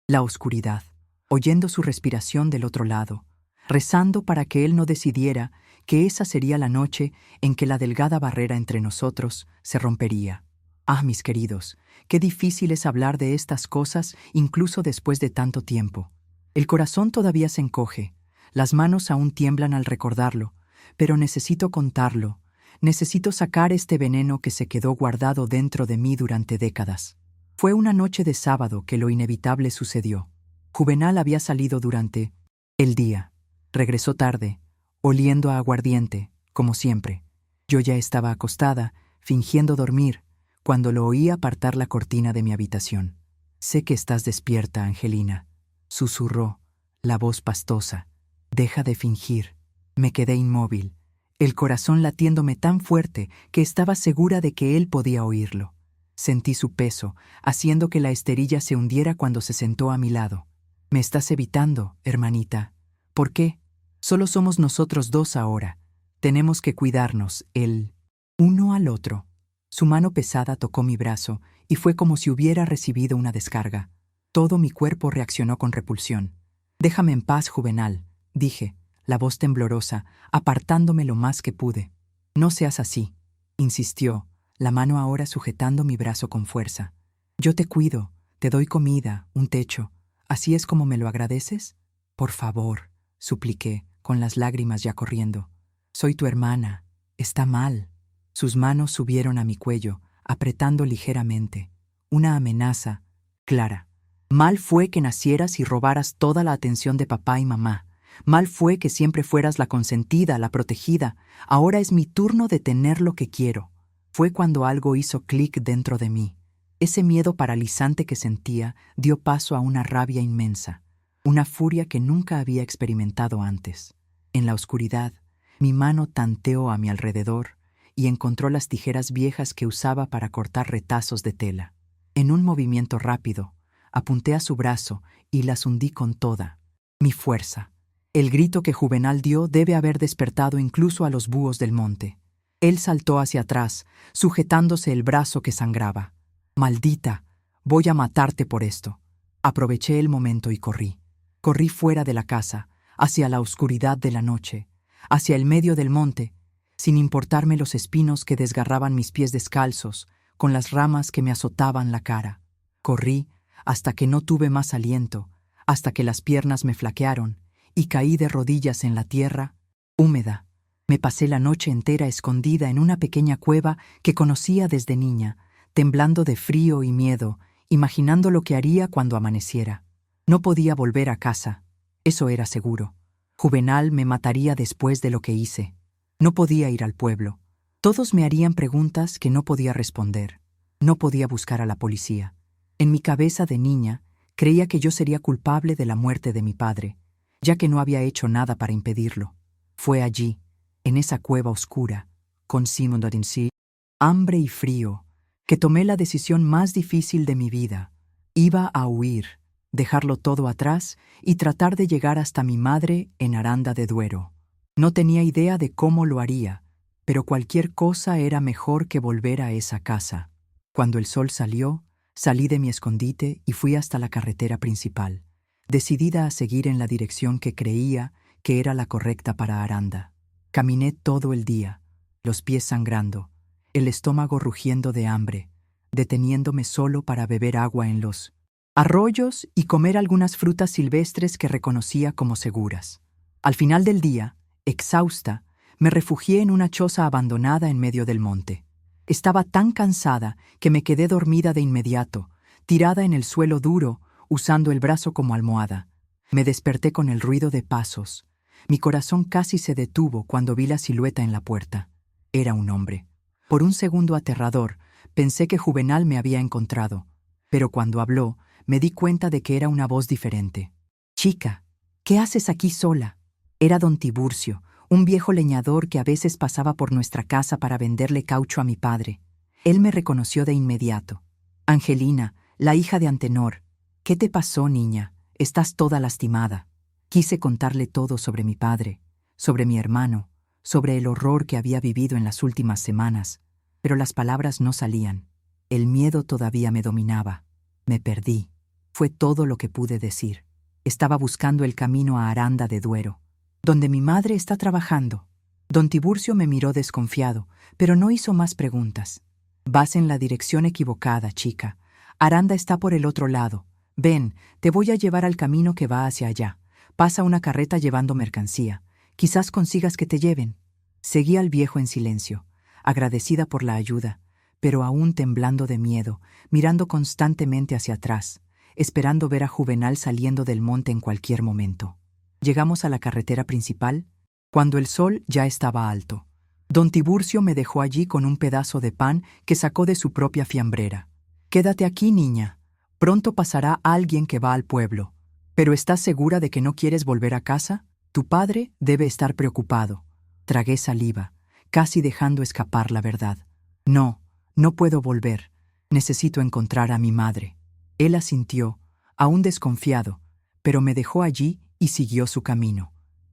la oscuridad, oyendo su respiración del otro lado, rezando para que él no decidiera que esa sería la noche en que la delgada barrera entre nosotros se rompería. Ah, mis queridos, qué difícil es hablar de estas cosas incluso después de tanto tiempo. El corazón todavía se encoge, las manos aún tiemblan al recordarlo, pero necesito contarlo, necesito sacar este veneno que se quedó guardado dentro de mí durante décadas. Fue una noche de sábado que lo inevitable sucedió. Juvenal había salido durante el día. Regresó tarde, oliendo a aguardiente, como siempre. Yo ya estaba acostada, fingiendo dormir, cuando lo oí apartar la cortina de mi habitación. Sé que estás despierta, Angelina, susurró, la voz pastosa. Deja de fingir. Me quedé inmóvil, el corazón latiéndome tan fuerte que estaba segura de que él podía oírlo. Sentí su peso, haciendo que la esterilla se hundiera cuando se sentó a mi lado. Me estás evitando, hermanita. ¿Por qué? Solo somos nosotros dos ahora. Tenemos que cuidarnos, el uno al otro. Su mano pesada tocó mi brazo y fue como si hubiera recibido una descarga. Todo mi cuerpo reaccionó con repulsión. Déjame en paz, Juvenal, dije, la voz temblorosa, apartándome lo más que pude. No seas así, insistió, la mano ahora sujetando mi brazo con fuerza. Yo te cuido, te doy comida, un techo. ¿Así es como me lo agradeces? Por favor, supliqué, con las lágrimas ya corriendo. Soy tu hermana. Está mal. Sus manos subieron a mi cuello, apretando ligeramente. Una amenaza clara. Mal fue que nacieras y robaras toda la atención de papá y mamá. Mal fue que siempre fueras la consentida, la protegida. Ahora es mi turno de tener lo que quiero. Fue cuando algo hizo clic dentro de mí. Ese miedo paralizante que sentía dio paso a una rabia inmensa, una furia que nunca había experimentado antes. En la oscuridad, mi mano tanteó a mi alrededor y encontró las tijeras viejas que usaba para cortar retazos de tela. En un movimiento rápido, apunté a su brazo y las hundí con toda mi fuerza. El grito que Juvenal dio debe haber despertado incluso a los búhos del monte. Él saltó hacia atrás, sujetándose el brazo que sangraba. «Maldita, voy a matarte por esto». Aproveché el momento y corrí. Corrí fuera de la casa, hacia la oscuridad de la noche, hacia el medio del monte, sin importarme los espinos que desgarraban mis pies descalzos, con las ramas que me azotaban la cara. Corrí hasta que no tuve más aliento, hasta que las piernas me flaquearon, y caí de rodillas en la tierra, húmeda. Me pasé la noche entera escondida en una pequeña cueva que conocía desde niña, temblando de frío y miedo, imaginando lo que haría cuando amaneciera. No podía volver a casa, eso era seguro. Juvenal me mataría después de lo que hice. No podía ir al pueblo. Todos me harían preguntas que no podía responder. No podía buscar a la policía. En mi cabeza de niña, creía que yo sería culpable de la muerte de mi padre, ya que no había hecho nada para impedirlo. Fue allí, en esa cueva oscura, con Simon Dodinsi, hambre y frío, que tomé la decisión más difícil de mi vida. Iba a huir. dejarlo todo atrás y tratar de llegar hasta mi madre en Aranda de Duero. No tenía idea de cómo lo haría, pero cualquier cosa era mejor que volver a esa casa. Cuando el sol salió, salí de mi escondite y fui hasta la carretera principal, decidida a seguir en la dirección que creía que era la correcta para Aranda. Caminé todo el día, los pies sangrando, el estómago rugiendo de hambre, deteniéndome solo para beber agua en los arroyos y comer algunas frutas silvestres que reconocía como seguras. Al final del día, exhausta, me refugié en una choza abandonada en medio del monte. Estaba tan cansada que me quedé dormida de inmediato, tirada en el suelo duro, usando el brazo como almohada. Me desperté con el ruido de pasos. Mi corazón casi se detuvo cuando vi la silueta en la puerta. Era un hombre. Por un segundo aterrador, pensé que Juvenal me había encontrado, pero cuando habló, me di cuenta de que era una voz diferente. «Chica, ¿qué haces aquí sola?» Era don Tiburcio, un viejo leñador que a veces pasaba por nuestra casa para venderle caucho a mi padre. Él me reconoció de inmediato. «Angelina, la hija de Antenor. ¿Qué te pasó, niña? Estás toda lastimada». Quise contarle todo sobre mi padre, sobre mi hermano, sobre el horror que había vivido en las últimas semanas, pero las palabras no salían. El miedo todavía me dominaba. Me perdí. Fue todo lo que pude decir. Estaba buscando el camino a Aranda de Duero, donde mi madre está trabajando. Don Tiburcio me miró desconfiado, pero no hizo más preguntas. «Vas en la dirección equivocada, chica. Aranda está por el otro lado. Ven, te voy a llevar al camino que va hacia allá. Pasa una carreta llevando mercancía. Quizás consigas que te lleven». Seguí al viejo en silencio, agradecida por la ayuda, pero aún temblando de miedo, mirando constantemente hacia atrás, esperando ver a Juvenal saliendo del monte en cualquier momento. Llegamos a la carretera principal, cuando el sol ya estaba alto. Don Tiburcio me dejó allí con un pedazo de pan que sacó de su propia fiambrera. «Quédate aquí, niña. Pronto pasará alguien que va al pueblo. ¿Pero estás segura de que no quieres volver a casa? Tu padre debe estar preocupado». Tragué saliva, casi dejando escapar la verdad. «No, no puedo volver. Necesito encontrar a mi madre». Él asintió, aún desconfiado, pero me dejó allí y siguió su camino.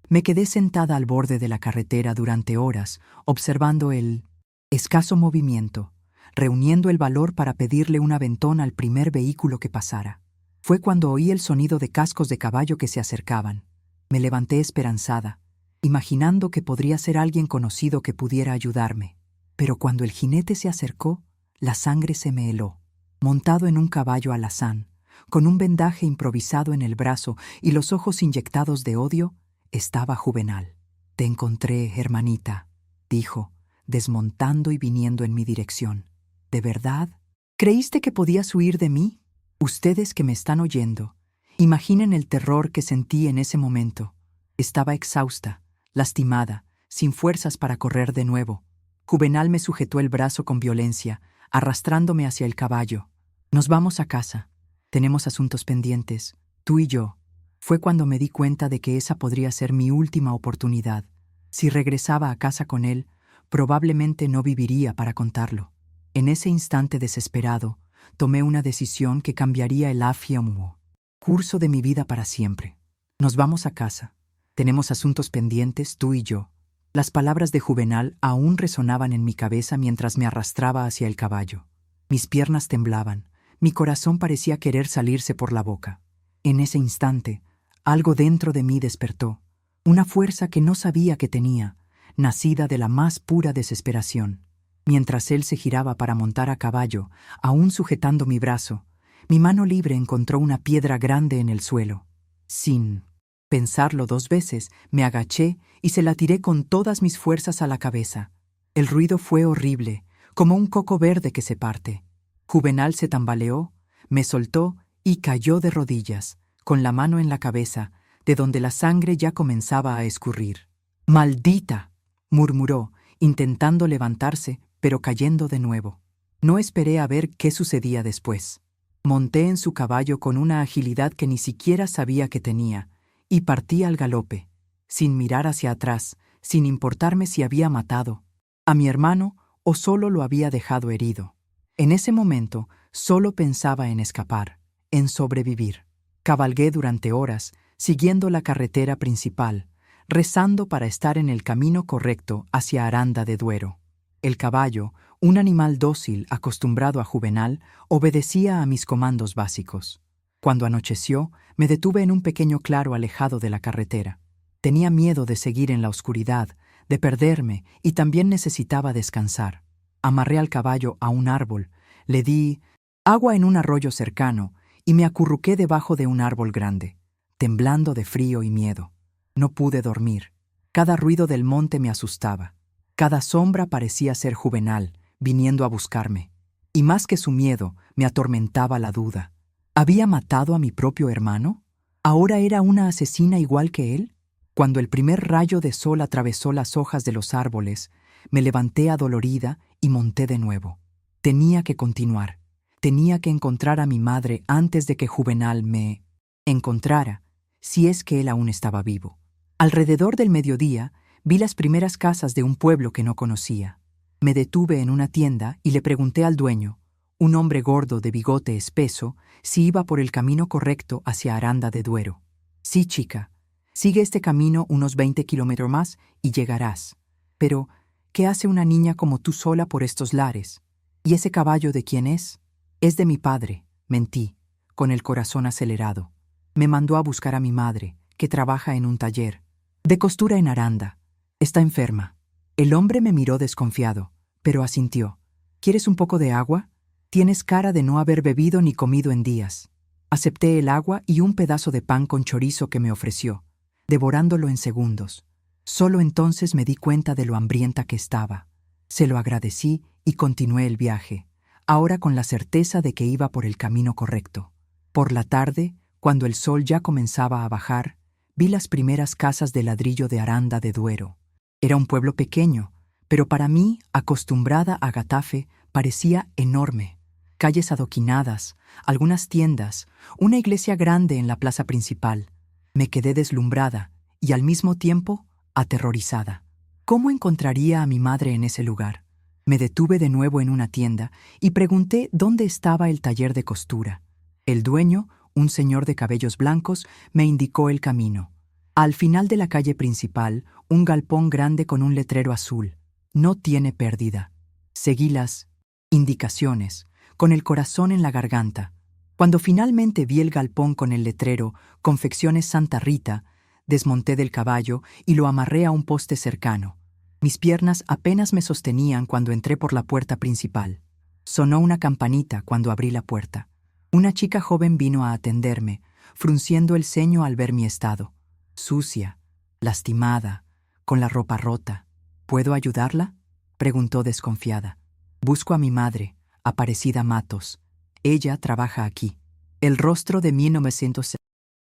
Me quedé sentada al borde de la carretera durante horas, observando el escaso movimiento, reuniendo el valor para pedirle un aventón al primer vehículo que pasara. Fue cuando oí el sonido de cascos de caballo que se acercaban. Me levanté esperanzada, imaginando que podría ser alguien conocido que pudiera ayudarme. Pero cuando el jinete se acercó, la sangre se me heló. Montado en un caballo alazán, con un vendaje improvisado en el brazo y los ojos inyectados de odio, estaba Juvenal. «Te encontré, hermanita», dijo, desmontando y viniendo en mi dirección. «¿De verdad? ¿Creíste que podías huir de mí? Ustedes que me están oyendo, imaginen el terror que sentí en ese momento. Estaba exhausta, lastimada, sin fuerzas para correr de nuevo. Juvenal me sujetó el brazo con violencia, arrastrándome hacia el caballo. «Nos vamos a casa. Tenemos asuntos pendientes, tú y yo». Fue cuando me di cuenta de que esa podría ser mi última oportunidad. Si regresaba a casa con él, probablemente no viviría para contarlo. En ese instante desesperado, tomé una decisión que cambiaría el curso de mi vida para siempre. «Nos vamos a casa. Tenemos asuntos pendientes, tú y yo». Las palabras de Juvenal aún resonaban en mi cabeza mientras me arrastraba hacia el caballo. Mis piernas temblaban, mi corazón parecía querer salirse por la boca. En ese instante, algo dentro de mí despertó, una fuerza que no sabía que tenía, nacida de la más pura desesperación. Mientras él se giraba para montar a caballo, aún sujetando mi brazo, mi mano libre encontró una piedra grande en el suelo. Sin pensarlo 2 veces, me agaché y se la tiré con todas mis fuerzas a la cabeza. El ruido fue horrible, como un coco verde que se parte. Juvenal se tambaleó, me soltó y cayó de rodillas, con la mano en la cabeza, de donde la sangre ya comenzaba a escurrir. «¡Maldita!», murmuró, intentando levantarse, pero cayendo de nuevo. No esperé a ver qué sucedía después. Monté en su caballo con una agilidad que ni siquiera sabía que tenía, y partí al galope, sin mirar hacia atrás, sin importarme si había matado a mi hermano o solo lo había dejado herido. En ese momento solo pensaba en escapar, en sobrevivir. Cabalgué durante horas, siguiendo la carretera principal, rezando para estar en el camino correcto hacia Aranda de Duero. El caballo, un animal dócil acostumbrado a Juvenal, obedecía a mis comandos básicos. Cuando anocheció, me detuve en un pequeño claro alejado de la carretera. Tenía miedo de seguir en la oscuridad, de perderme, y también necesitaba descansar. Amarré al caballo a un árbol, le di agua en un arroyo cercano y me acurruqué debajo de un árbol grande, temblando de frío y miedo. No pude dormir. Cada ruido del monte me asustaba. Cada sombra parecía ser Juvenal, viniendo a buscarme. Y más que su miedo, me atormentaba la duda. ¿Había matado a mi propio hermano? ¿Ahora era una asesina igual que él? Cuando el primer rayo de sol atravesó las hojas de los árboles, me levanté adolorida y monté de nuevo. Tenía que continuar. Tenía que encontrar a mi madre antes de que Juvenal me encontrara, si es que él aún estaba vivo. Alrededor del mediodía, vi las primeras casas de un pueblo que no conocía. Me detuve en una tienda y le pregunté al dueño, un hombre gordo de bigote espeso, si iba por el camino correcto hacia Aranda de Duero. Sí, chica. Sigue este camino unos 20 kilómetros más y llegarás. Pero, ¿qué hace una niña como tú sola por estos lares? ¿Y ese caballo de quién es? Es de mi padre, mentí, con el corazón acelerado. Me mandó a buscar a mi madre, que trabaja en un taller de costura en Aranda. Está enferma. El hombre me miró desconfiado, pero asintió. ¿Quieres un poco de agua? Tienes cara de no haber bebido ni comido en días. Acepté el agua y un pedazo de pan con chorizo que me ofreció, devorándolo en segundos. Solo entonces me di cuenta de lo hambrienta que estaba. Se lo agradecí y continué el viaje, ahora con la certeza de que iba por el camino correcto. Por la tarde, cuando el sol ya comenzaba a bajar, vi las primeras casas de ladrillo de Aranda de Duero. Era un pueblo pequeño, pero para mí, acostumbrada a Getafe, parecía enorme. Calles adoquinadas, algunas tiendas, una iglesia grande en la plaza principal. Me quedé deslumbrada y al mismo tiempo aterrorizada. ¿Cómo encontraría a mi madre en ese lugar? Me detuve de nuevo en una tienda y pregunté dónde estaba el taller de costura. El dueño, un señor de cabellos blancos, me indicó el camino. Al final de la calle principal, un galpón grande con un letrero azul. No tiene pérdida. Seguí las indicaciones, con el corazón en la garganta. Cuando finalmente vi el galpón con el letrero Confecciones Santa Rita, desmonté del caballo y lo amarré a un poste cercano. Mis piernas apenas me sostenían cuando entré por la puerta principal. Sonó una campanita cuando abrí la puerta. Una chica joven vino a atenderme, frunciendo el ceño al ver mi estado. Sucia, lastimada, con la ropa rota. ¿Puedo ayudarla?, preguntó desconfiada. Busco a mi madre, Aparecida Matos. Ella trabaja aquí. El rostro de 1900.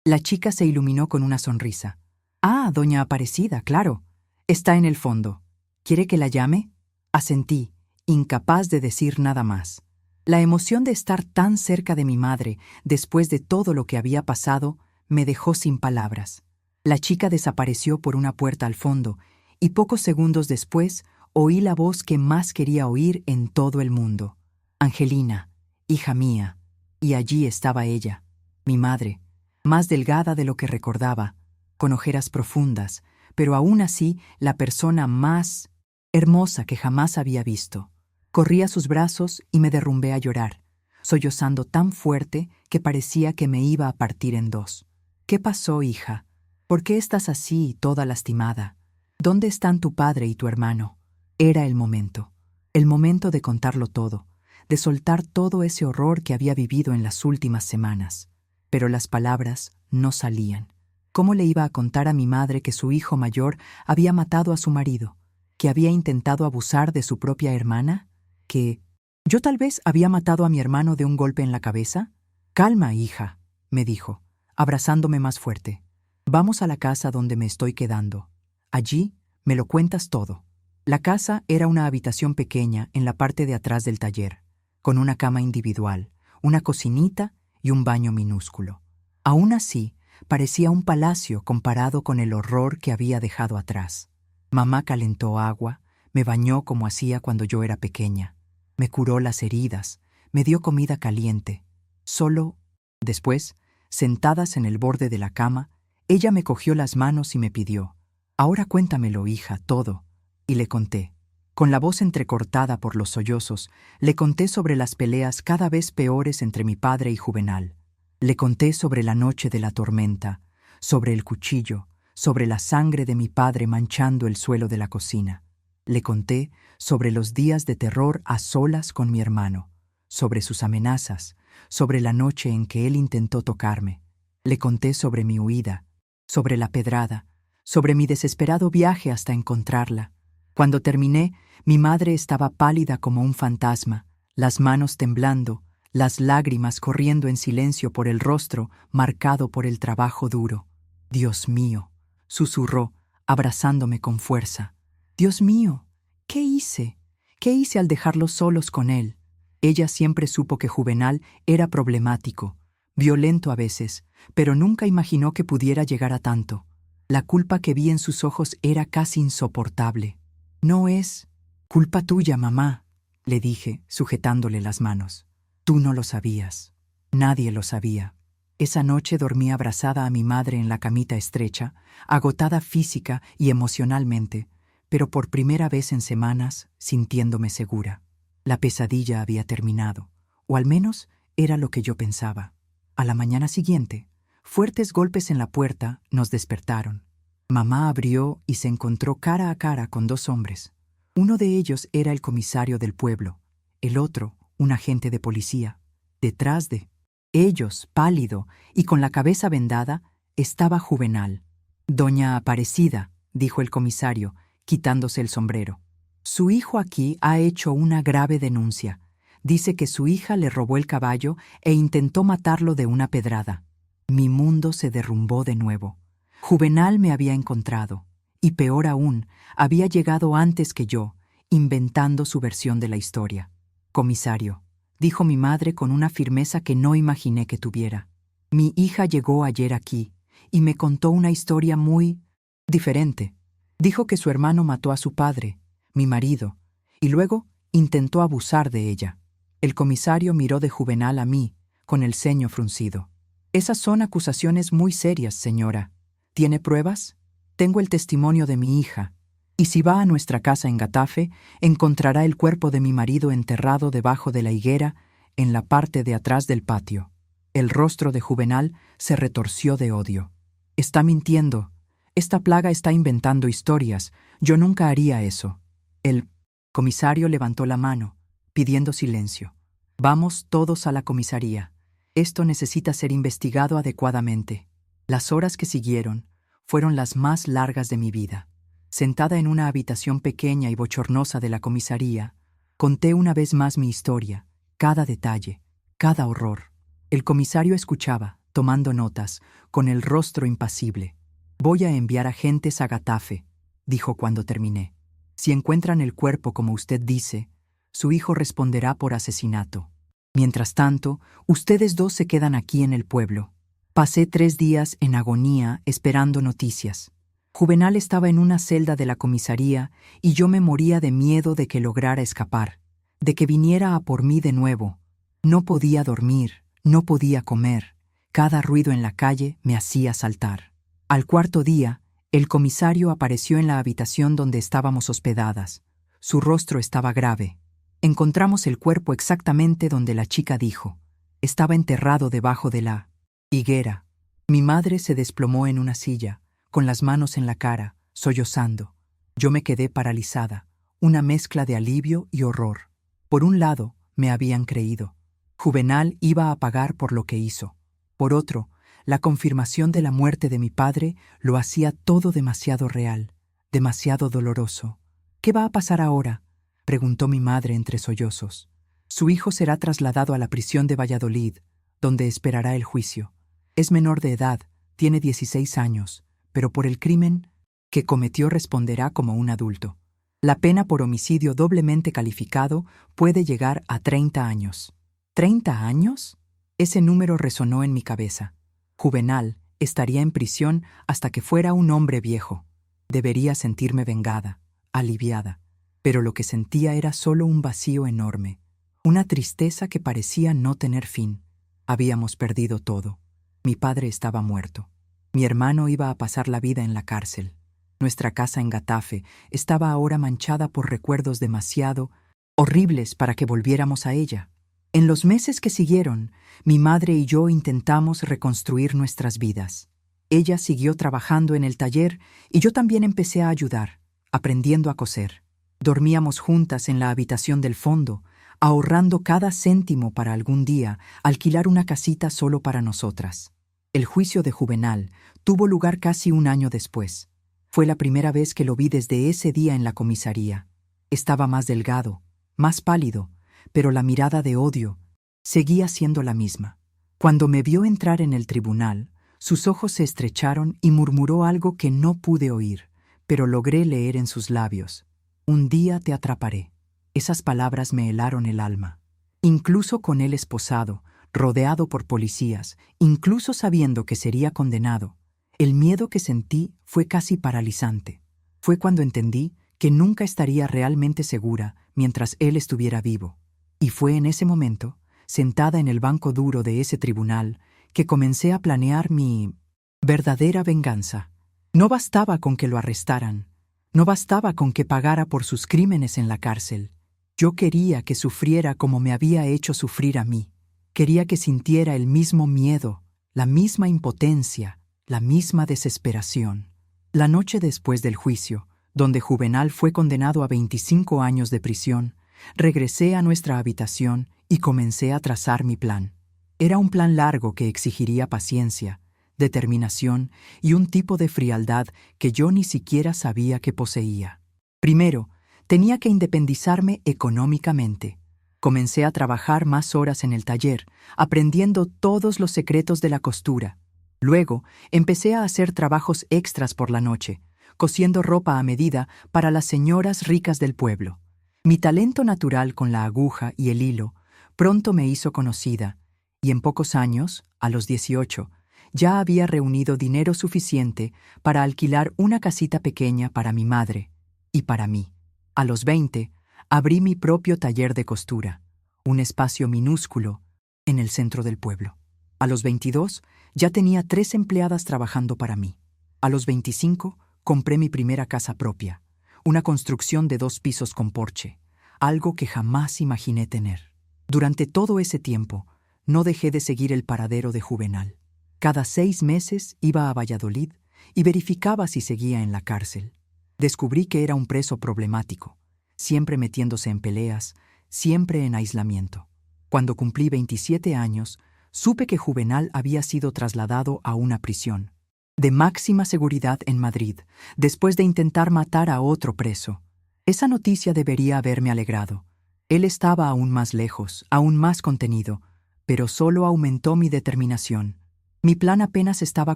La chica se iluminó con una sonrisa. Ah, doña Aparecida, claro. Está en el fondo. ¿Quiere que la llame? Asentí, incapaz de decir nada más. La emoción de estar tan cerca de mi madre, después de todo lo que había pasado, me dejó sin palabras. La chica desapareció por una puerta al fondo, y pocos segundos después oí la voz que más quería oír en todo el mundo. Angelina, hija mía. Y allí estaba ella, mi madre, más delgada de lo que recordaba, con ojeras profundas, pero aún así la persona más hermosa que jamás había visto. Corrí a sus brazos y me derrumbé a llorar, sollozando tan fuerte que parecía que me iba a partir en dos. ¿Qué pasó, hija? ¿Por qué estás así, toda lastimada? ¿Dónde están tu padre y tu hermano? Era el momento de contarlo todo, de soltar todo ese horror que había vivido en las últimas semanas. Pero las palabras no salían. ¿Cómo le iba a contar a mi madre que su hijo mayor había matado a su marido, que había intentado abusar de su propia hermana, que yo tal vez había matado a mi hermano de un golpe en la cabeza? Calma, hija, me dijo, abrazándome más fuerte. Vamos a la casa donde me estoy quedando. Allí me lo cuentas todo. La casa era una habitación pequeña en la parte de atrás del taller, con una cama individual, una cocinita y un baño minúsculo. Aún así, parecía un palacio comparado con el horror que había dejado atrás. Mamá calentó agua, me bañó como hacía cuando yo era pequeña, me curó las heridas, me dio comida caliente. Solo, después, Sentadas en el borde de la cama, ella me cogió las manos y me pidió: «Ahora cuéntamelo, hija, todo». Y le conté. Con la voz entrecortada por los sollozos, le conté sobre las peleas cada vez peores entre mi padre y Juvenal. Le conté sobre la noche de la tormenta, sobre el cuchillo, sobre la sangre de mi padre manchando el suelo de la cocina. Le conté sobre los días de terror a solas con mi hermano, sobre sus amenazas, sobre la noche en que él intentó tocarme. Le conté sobre mi huida, sobre la pedrada, sobre mi desesperado viaje hasta encontrarla. Cuando terminé, mi madre estaba pálida como un fantasma, las manos temblando, las lágrimas corriendo en silencio por el rostro marcado por el trabajo duro. «Dios mío», susurró, abrazándome con fuerza. «Dios mío, ¿qué hice? ¿Qué hice al dejarlos solos con él?» Ella siempre supo que Juvenal era problemático, violento a veces, pero nunca imaginó que pudiera llegar a tanto. La culpa que vi en sus ojos era casi insoportable. «No es culpa tuya, mamá», le dije, sujetándole las manos. «Tú no lo sabías. Nadie lo sabía». Esa noche dormí abrazada a mi madre en la camita estrecha, agotada física y emocionalmente, pero por primera vez en semanas sintiéndome segura. La pesadilla había terminado, o al menos era lo que yo pensaba. A la mañana siguiente, fuertes golpes en la puerta nos despertaron. Mamá abrió y se encontró cara a cara con dos hombres. Uno de ellos era el comisario del pueblo, el otro, un agente de policía. Detrás de ellos, pálido y con la cabeza vendada, estaba Juvenal. «Doña Aparecida», dijo el comisario, quitándose el sombrero. «Su hijo aquí ha hecho una grave denuncia. Dice que su hija le robó el caballo e intentó matarlo de una pedrada». Mi mundo se derrumbó de nuevo. Juvenal me había encontrado, y peor aún, había llegado antes que yo, inventando su versión de la historia. «Comisario», dijo mi madre con una firmeza que no imaginé que tuviera. «Mi hija llegó ayer aquí y me contó una historia muy diferente. Dijo que su hermano mató a su padre, mi marido, y luego intentó abusar de ella». El comisario miró de Juvenal a mí, con el ceño fruncido. «Esas son acusaciones muy serias, señora. ¿Tiene pruebas? Tengo el testimonio de mi hija. Y si va a nuestra casa en Gatafe, encontrará el cuerpo de mi marido enterrado debajo de la higuera en la parte de atrás del patio». El rostro de Juvenal se retorció de odio. «Está mintiendo. Esta plaga está inventando historias. Yo nunca haría eso». El comisario levantó la mano, pidiendo silencio. «Vamos todos a la comisaría. Esto necesita ser investigado adecuadamente». Las horas que siguieron fueron las más largas de mi vida. Sentada en una habitación pequeña y bochornosa de la comisaría, conté una vez más mi historia, cada detalle, cada horror. El comisario escuchaba, tomando notas, con el rostro impasible. «Voy a enviar agentes a Gatafe», dijo cuando terminé. «Si encuentran el cuerpo como usted dice, su hijo responderá por asesinato. Mientras tanto, ustedes dos se quedan aquí en el pueblo». Pasé 3 días en agonía esperando noticias. Juvenal estaba en una celda de la comisaría y yo me moría de miedo de que lograra escapar, de que viniera a por mí de nuevo. No podía dormir, no podía comer. Cada ruido en la calle me hacía saltar. Al 4.º día, el comisario apareció en la habitación donde estábamos hospedadas. Su rostro estaba grave. Encontramos el cuerpo exactamente donde la chica dijo. Estaba enterrado debajo de la higuera. Mi madre se desplomó en una silla, con las manos en la cara, sollozando. Yo me quedé paralizada, una mezcla de alivio y horror. Por un lado, me habían creído. Juvenal iba a pagar por lo que hizo. Por otro, la confirmación de la muerte de mi padre lo hacía todo demasiado real, demasiado doloroso. «¿Qué va a pasar ahora?», preguntó mi madre entre sollozos. «Su hijo será trasladado a la prisión de Valladolid, donde esperará el juicio. Es menor de edad, tiene 16 años, pero por el crimen que cometió responderá como un adulto. La pena por homicidio doblemente calificado puede llegar a 30 años». ¿30 años? Ese número resonó en mi cabeza. Juvenal estaría en prisión hasta que fuera un hombre viejo. Debería sentirme vengada, aliviada, pero lo que sentía era solo un vacío enorme, una tristeza que parecía no tener fin. Habíamos perdido todo. Mi padre estaba muerto. Mi hermano iba a pasar la vida en la cárcel. Nuestra casa en Getafe estaba ahora manchada por recuerdos demasiado horribles para que volviéramos a ella. En los meses que siguieron, mi madre y yo intentamos reconstruir nuestras vidas. Ella siguió trabajando en el taller y yo también empecé a ayudar, aprendiendo a coser. Dormíamos juntas en la habitación del fondo, ahorrando cada céntimo para algún día alquilar una casita solo para nosotras. El juicio de Juvenal tuvo lugar casi un año después. Fue la primera vez que lo vi desde ese día en la comisaría. Estaba más delgado, más pálido, pero la mirada de odio seguía siendo la misma. Cuando me vio entrar en el tribunal, sus ojos se estrecharon y murmuró algo que no pude oír, pero logré leer en sus labios. Un día te atraparé. Esas palabras me helaron el alma. Incluso con él esposado, rodeado por policías, incluso sabiendo que sería condenado, el miedo que sentí fue casi paralizante. Fue cuando entendí que nunca estaría realmente segura mientras él estuviera vivo. Y fue en ese momento, sentada en el banco duro de ese tribunal, que comencé a planear mi verdadera venganza. No bastaba con que lo arrestaran, no bastaba con que pagara por sus crímenes en la cárcel. Yo quería que sufriera como me había hecho sufrir a mí. Quería que sintiera el mismo miedo, la misma impotencia, la misma desesperación. La noche después del juicio, donde Juvenal fue condenado a 25 años de prisión, regresé a nuestra habitación y comencé a trazar mi plan. Era un plan largo que exigiría paciencia, determinación y un tipo de frialdad que yo ni siquiera sabía que poseía. Primero, tenía que independizarme económicamente. Comencé a trabajar más horas en el taller, aprendiendo todos los secretos de la costura. Luego, empecé a hacer trabajos extras por la noche, cosiendo ropa a medida para las señoras ricas del pueblo. Mi talento natural con la aguja y el hilo pronto me hizo conocida, y en pocos años, a los 18, ya había reunido dinero suficiente para alquilar una casita pequeña para mi madre y para mí. A los 20, abrí mi propio taller de costura, un espacio minúsculo en el centro del pueblo. A los 22, ya tenía 3 empleadas trabajando para mí. A los 25, compré mi primera casa propia, una construcción de 2 pisos con porche, algo que jamás imaginé tener. Durante todo ese tiempo, no dejé de seguir el paradero de Juvenal. Cada 6 meses iba a Valladolid y verificaba si seguía en la cárcel. Descubrí que era un preso problemático, siempre metiéndose en peleas, siempre en aislamiento. Cuando cumplí 27 años, supe que Juvenal había sido trasladado a una prisión de máxima seguridad en Madrid, después de intentar matar a otro preso. Esa noticia debería haberme alegrado. Él estaba aún más lejos, aún más contenido, pero solo aumentó mi determinación. Mi plan apenas estaba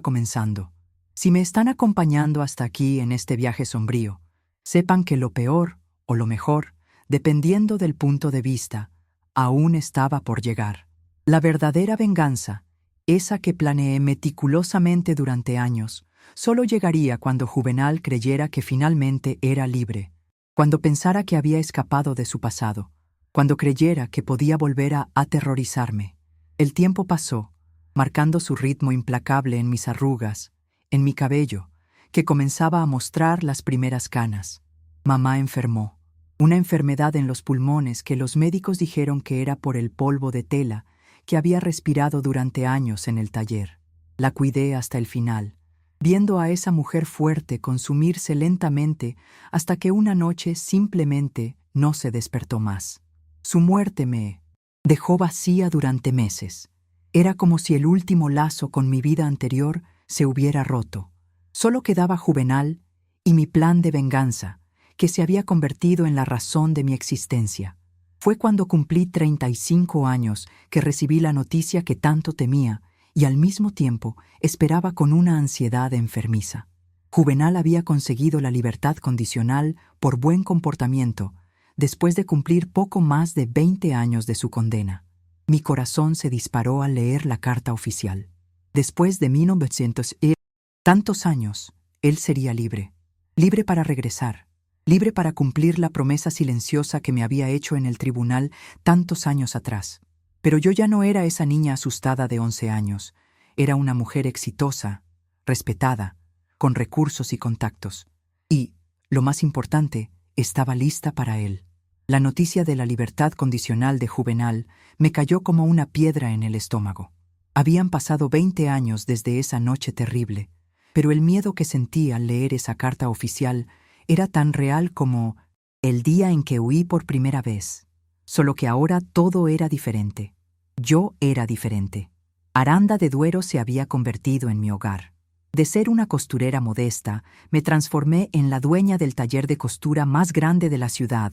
comenzando. Si me están acompañando hasta aquí en este viaje sombrío, sepan que lo peor, o lo mejor, dependiendo del punto de vista, aún estaba por llegar. La verdadera venganza, esa que planeé meticulosamente durante años, solo llegaría cuando Juvenal creyera que finalmente era libre, cuando pensara que había escapado de su pasado, cuando creyera que podía volver a aterrorizarme. El tiempo pasó, marcando su ritmo implacable en mis arrugas, en mi cabello, que comenzaba a mostrar las primeras canas. Mamá enfermó, una enfermedad en los pulmones que los médicos dijeron que era por el polvo de tela que había respirado durante años en el taller. La cuidé hasta el final, viendo a esa mujer fuerte consumirse lentamente hasta que una noche simplemente no se despertó más. Su muerte me dejó vacía durante meses. Era como si el último lazo con mi vida anterior se hubiera roto. Solo quedaba Juvenal y mi plan de venganza, que se había convertido en la razón de mi existencia. Fue cuando cumplí 35 años que recibí la noticia que tanto temía y al mismo tiempo esperaba con una ansiedad enfermiza. Juvenal había conseguido la libertad condicional por buen comportamiento después de cumplir poco más de 20 años de su condena. Mi corazón se disparó al leer la carta oficial. Después de 1900 y tantos años, él sería libre. Libre para regresar. Libre para cumplir la promesa silenciosa que me había hecho en el tribunal tantos años atrás. Pero yo ya no era esa niña asustada de 11 años. Era una mujer exitosa, respetada, con recursos y contactos. Y, lo más importante, estaba lista para él. La noticia de la libertad condicional de Juvenal me cayó como una piedra en el estómago. Habían pasado 20 años desde esa noche terrible, pero el miedo que sentí al leer esa carta oficial era tan real como el día en que huí por primera vez. Solo que ahora todo era diferente. Yo era diferente. Aranda de Duero se había convertido en mi hogar. De ser una costurera modesta, me transformé en la dueña del taller de costura más grande de la ciudad,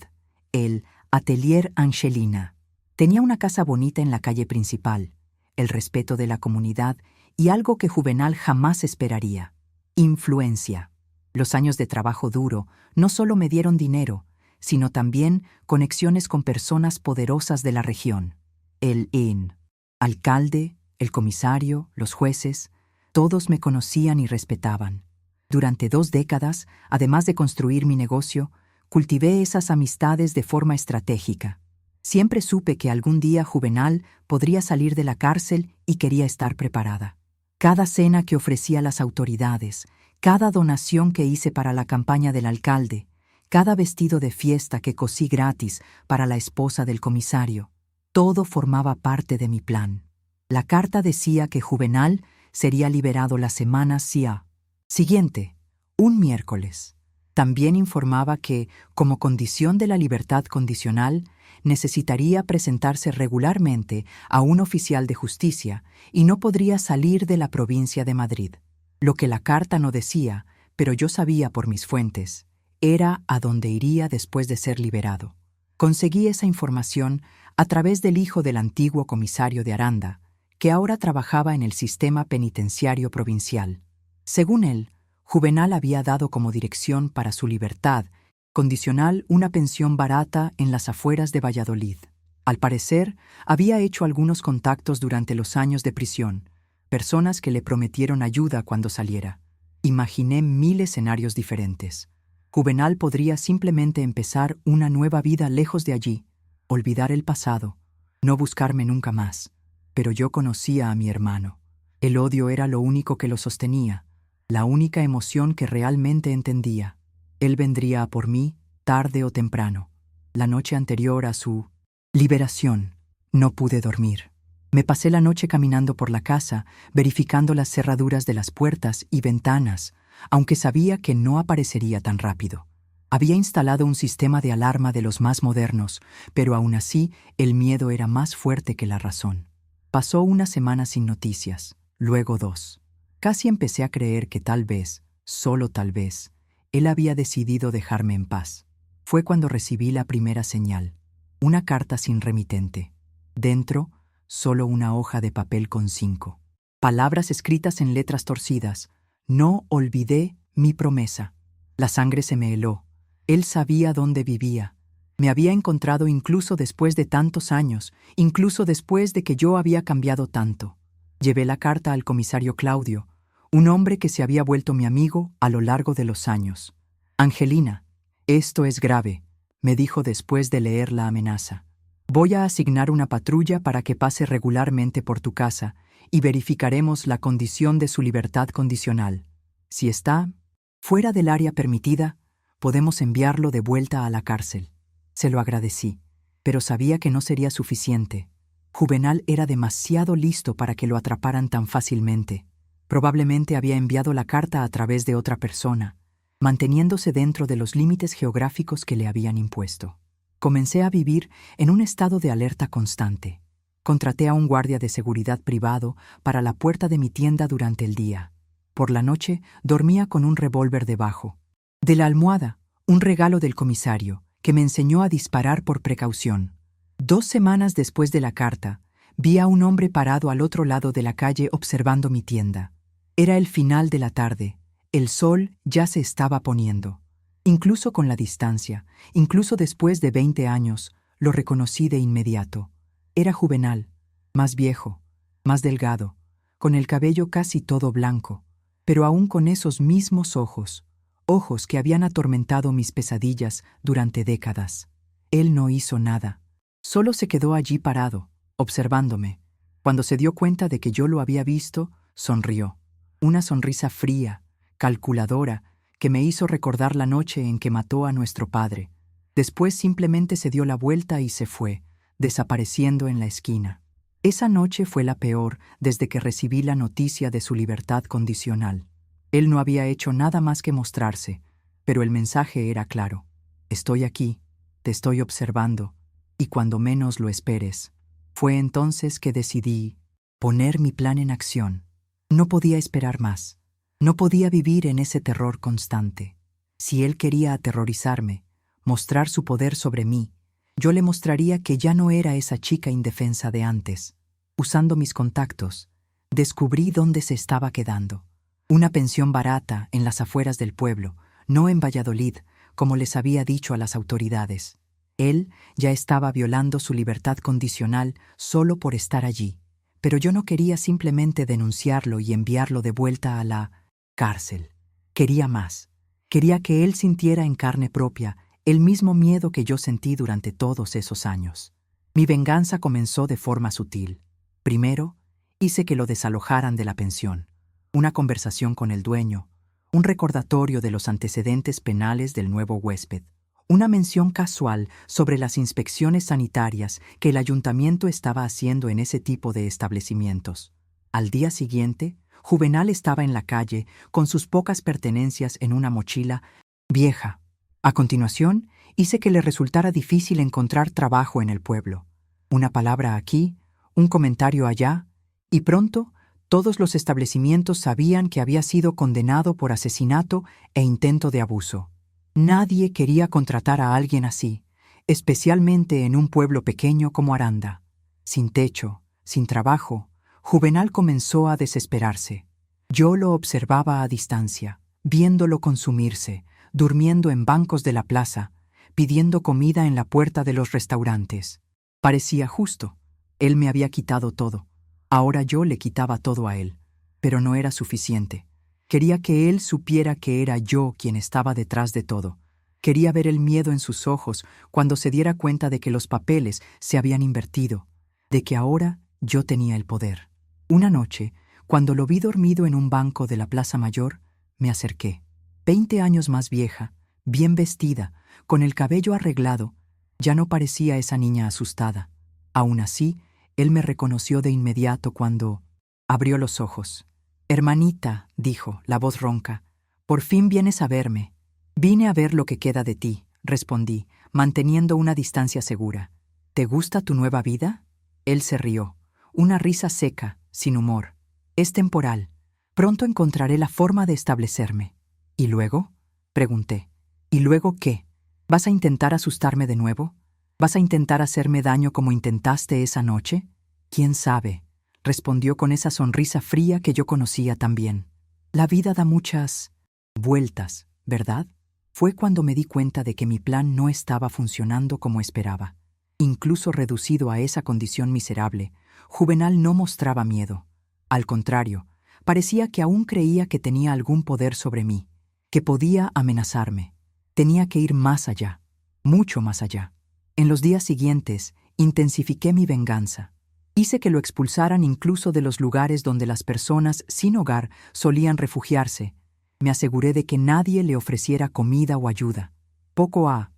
el Atelier Angelina. Tenía una casa bonita en la calle principal, el respeto de la comunidad y algo que Juvenal jamás esperaría: influencia. Los años de trabajo duro no solo me dieron dinero, sino también conexiones con personas poderosas de la región. El alcalde, el comisario, los jueces, todos me conocían y respetaban. Durante 2 décadas, además de construir mi negocio, cultivé esas amistades de forma estratégica. Siempre supe que algún día Juvenal podría salir de la cárcel y quería estar preparada. Cada cena que ofrecía a las autoridades, cada donación que hice para la campaña del alcalde, cada vestido de fiesta que cosí gratis para la esposa del comisario, todo formaba parte de mi plan. La carta decía que Juvenal sería liberado la semana siguiente, un miércoles. También informaba que, como condición de la libertad condicional, necesitaría presentarse regularmente a un oficial de justicia y no podría salir de la provincia de Madrid. Lo que la carta no decía, pero yo sabía por mis fuentes, era a dónde iría después de ser liberado. Conseguí esa información a través del hijo del antiguo comisario de Aranda, que ahora trabajaba en el sistema penitenciario provincial. Según él, Juvenal había dado como dirección para su libertad condicional una pensión barata en las afueras de Valladolid. Al parecer, había hecho algunos contactos durante los años de prisión, personas que le prometieron ayuda cuando saliera. Imaginé 1000 escenarios diferentes. Juvenal podría simplemente empezar una nueva vida lejos de allí, olvidar el pasado, no buscarme nunca más. Pero yo conocía a mi hermano. El odio era lo único que lo sostenía, la única emoción que realmente entendía. Él vendría a por mí, tarde o temprano. La noche anterior a su liberación, no pude dormir. Me pasé la noche caminando por la casa, verificando las cerraduras de las puertas y ventanas, aunque sabía que no aparecería tan rápido. Había instalado un sistema de alarma de los más modernos, pero aún así el miedo era más fuerte que la razón. Pasó una semana sin noticias, luego 2. Casi empecé a creer que tal vez, solo tal vez, él había decidido dejarme en paz. Fue cuando recibí la primera señal, una carta sin remitente. Dentro, solo una hoja de papel con 5 palabras escritas en letras torcidas. No olvidé mi promesa. La sangre se me heló. Él sabía dónde vivía. Me había encontrado incluso después de tantos años, incluso después de que yo había cambiado tanto. Llevé la carta al comisario Claudio, un hombre que se había vuelto mi amigo a lo largo de los años. Angelina, esto es grave, me dijo después de leer la amenaza. Voy a asignar una patrulla para que pase regularmente por tu casa y verificaremos la condición de su libertad condicional. Si está fuera del área permitida, podemos enviarlo de vuelta a la cárcel. Se lo agradecí, pero sabía que no sería suficiente. Juvenal era demasiado listo para que lo atraparan tan fácilmente. Probablemente había enviado la carta a través de otra persona, manteniéndose dentro de los límites geográficos que le habían impuesto. Comencé a vivir en un estado de alerta constante. Contraté a un guardia de seguridad privado para la puerta de mi tienda durante el día. Por la noche dormía con un revólver debajo. De la almohada, un regalo del comisario, que me enseñó a disparar por precaución. 2 semanas después de la carta, vi a un hombre parado al otro lado de la calle observando mi tienda. Era el final de la tarde. El sol ya se estaba poniendo. Incluso con la distancia, incluso después de 20 años, lo reconocí de inmediato. Era Juvenal, más viejo, más delgado, con el cabello casi todo blanco, pero aún con esos mismos ojos que habían atormentado mis pesadillas durante décadas. Él no hizo nada. Solo se quedó allí parado, observándome. Cuando se dio cuenta de que yo lo había visto, Sonrió. Una sonrisa fría, calculadora, que me hizo recordar la noche en que mató a nuestro padre. Después simplemente se dio la vuelta y se fue, desapareciendo en la esquina. Esa noche fue la peor desde que recibí la noticia de su libertad condicional. Él no había hecho nada más que mostrarse, pero el mensaje era claro. Estoy aquí, te estoy observando, y cuando menos lo esperes. Fue entonces que decidí poner mi plan en acción. No podía esperar más. No podía vivir en ese terror constante. Si él quería aterrorizarme, mostrar su poder sobre mí, yo le mostraría que ya no era esa chica indefensa de antes. Usando mis contactos, descubrí dónde se estaba quedando. Una pensión barata en las afueras del pueblo, no en Valladolid, como les había dicho a las autoridades. Él ya estaba violando su libertad condicional solo por estar allí, pero yo no quería simplemente denunciarlo y enviarlo de vuelta a la cárcel. Quería más. Quería que él sintiera en carne propia el mismo miedo que yo sentí durante todos esos años. Mi venganza comenzó de forma sutil. Primero, hice que lo desalojaran de la pensión. Una conversación con el dueño, un recordatorio de los antecedentes penales del nuevo huésped, una mención casual sobre las inspecciones sanitarias que el ayuntamiento estaba haciendo en ese tipo de establecimientos. Al día siguiente, Juvenal estaba en la calle con sus pocas pertenencias en una mochila vieja. A continuación, hice que le resultara difícil encontrar trabajo en el pueblo. Una palabra aquí, un comentario allá, y pronto todos los establecimientos sabían que había sido condenado por asesinato e intento de abuso. Nadie quería contratar a alguien así, especialmente en un pueblo pequeño como Aranda. Sin techo, sin trabajo, Juvenal comenzó a desesperarse. Yo lo observaba a distancia, viéndolo consumirse, durmiendo en bancos de la plaza, pidiendo comida en la puerta de los restaurantes. Parecía justo. Él me había quitado todo. Ahora yo le quitaba todo a él. Pero no era suficiente. Quería que él supiera que era yo quien estaba detrás de todo. Quería ver el miedo en sus ojos cuando se diera cuenta de que los papeles se habían invertido, de que ahora yo tenía el poder. Una noche, cuando lo vi dormido en un banco de la Plaza Mayor, me acerqué. 20 años más vieja, bien vestida, con el cabello arreglado, ya no parecía esa niña asustada. Aún así, él me reconoció de inmediato cuando abrió los ojos. «Hermanita», dijo, la voz ronca, «por fin vienes a verme». «Vine a ver lo que queda de ti», respondí, manteniendo una distancia segura. «¿Te gusta tu nueva vida?» Él se rió, una risa seca, sin humor. «Es temporal. Pronto encontraré la forma de establecerme». «¿Y luego?», pregunté. «¿Y luego qué? ¿Vas a intentar asustarme de nuevo? ¿Vas a intentar hacerme daño como intentaste esa noche?» «¿Quién sabe?», respondió con esa sonrisa fría que yo conocía también. «La vida da muchas vueltas, ¿verdad?». Fue cuando me di cuenta de que mi plan no estaba funcionando como esperaba. Incluso reducido a esa condición miserable, Juvenal no mostraba miedo. Al contrario, parecía que aún creía que tenía algún poder sobre mí, que podía amenazarme. Tenía que ir más allá, mucho más allá. En los días siguientes, intensifiqué mi venganza. Hice que lo expulsaran incluso de los lugares donde las personas sin hogar solían refugiarse. Me aseguré de que nadie le ofreciera comida o ayuda. Poco a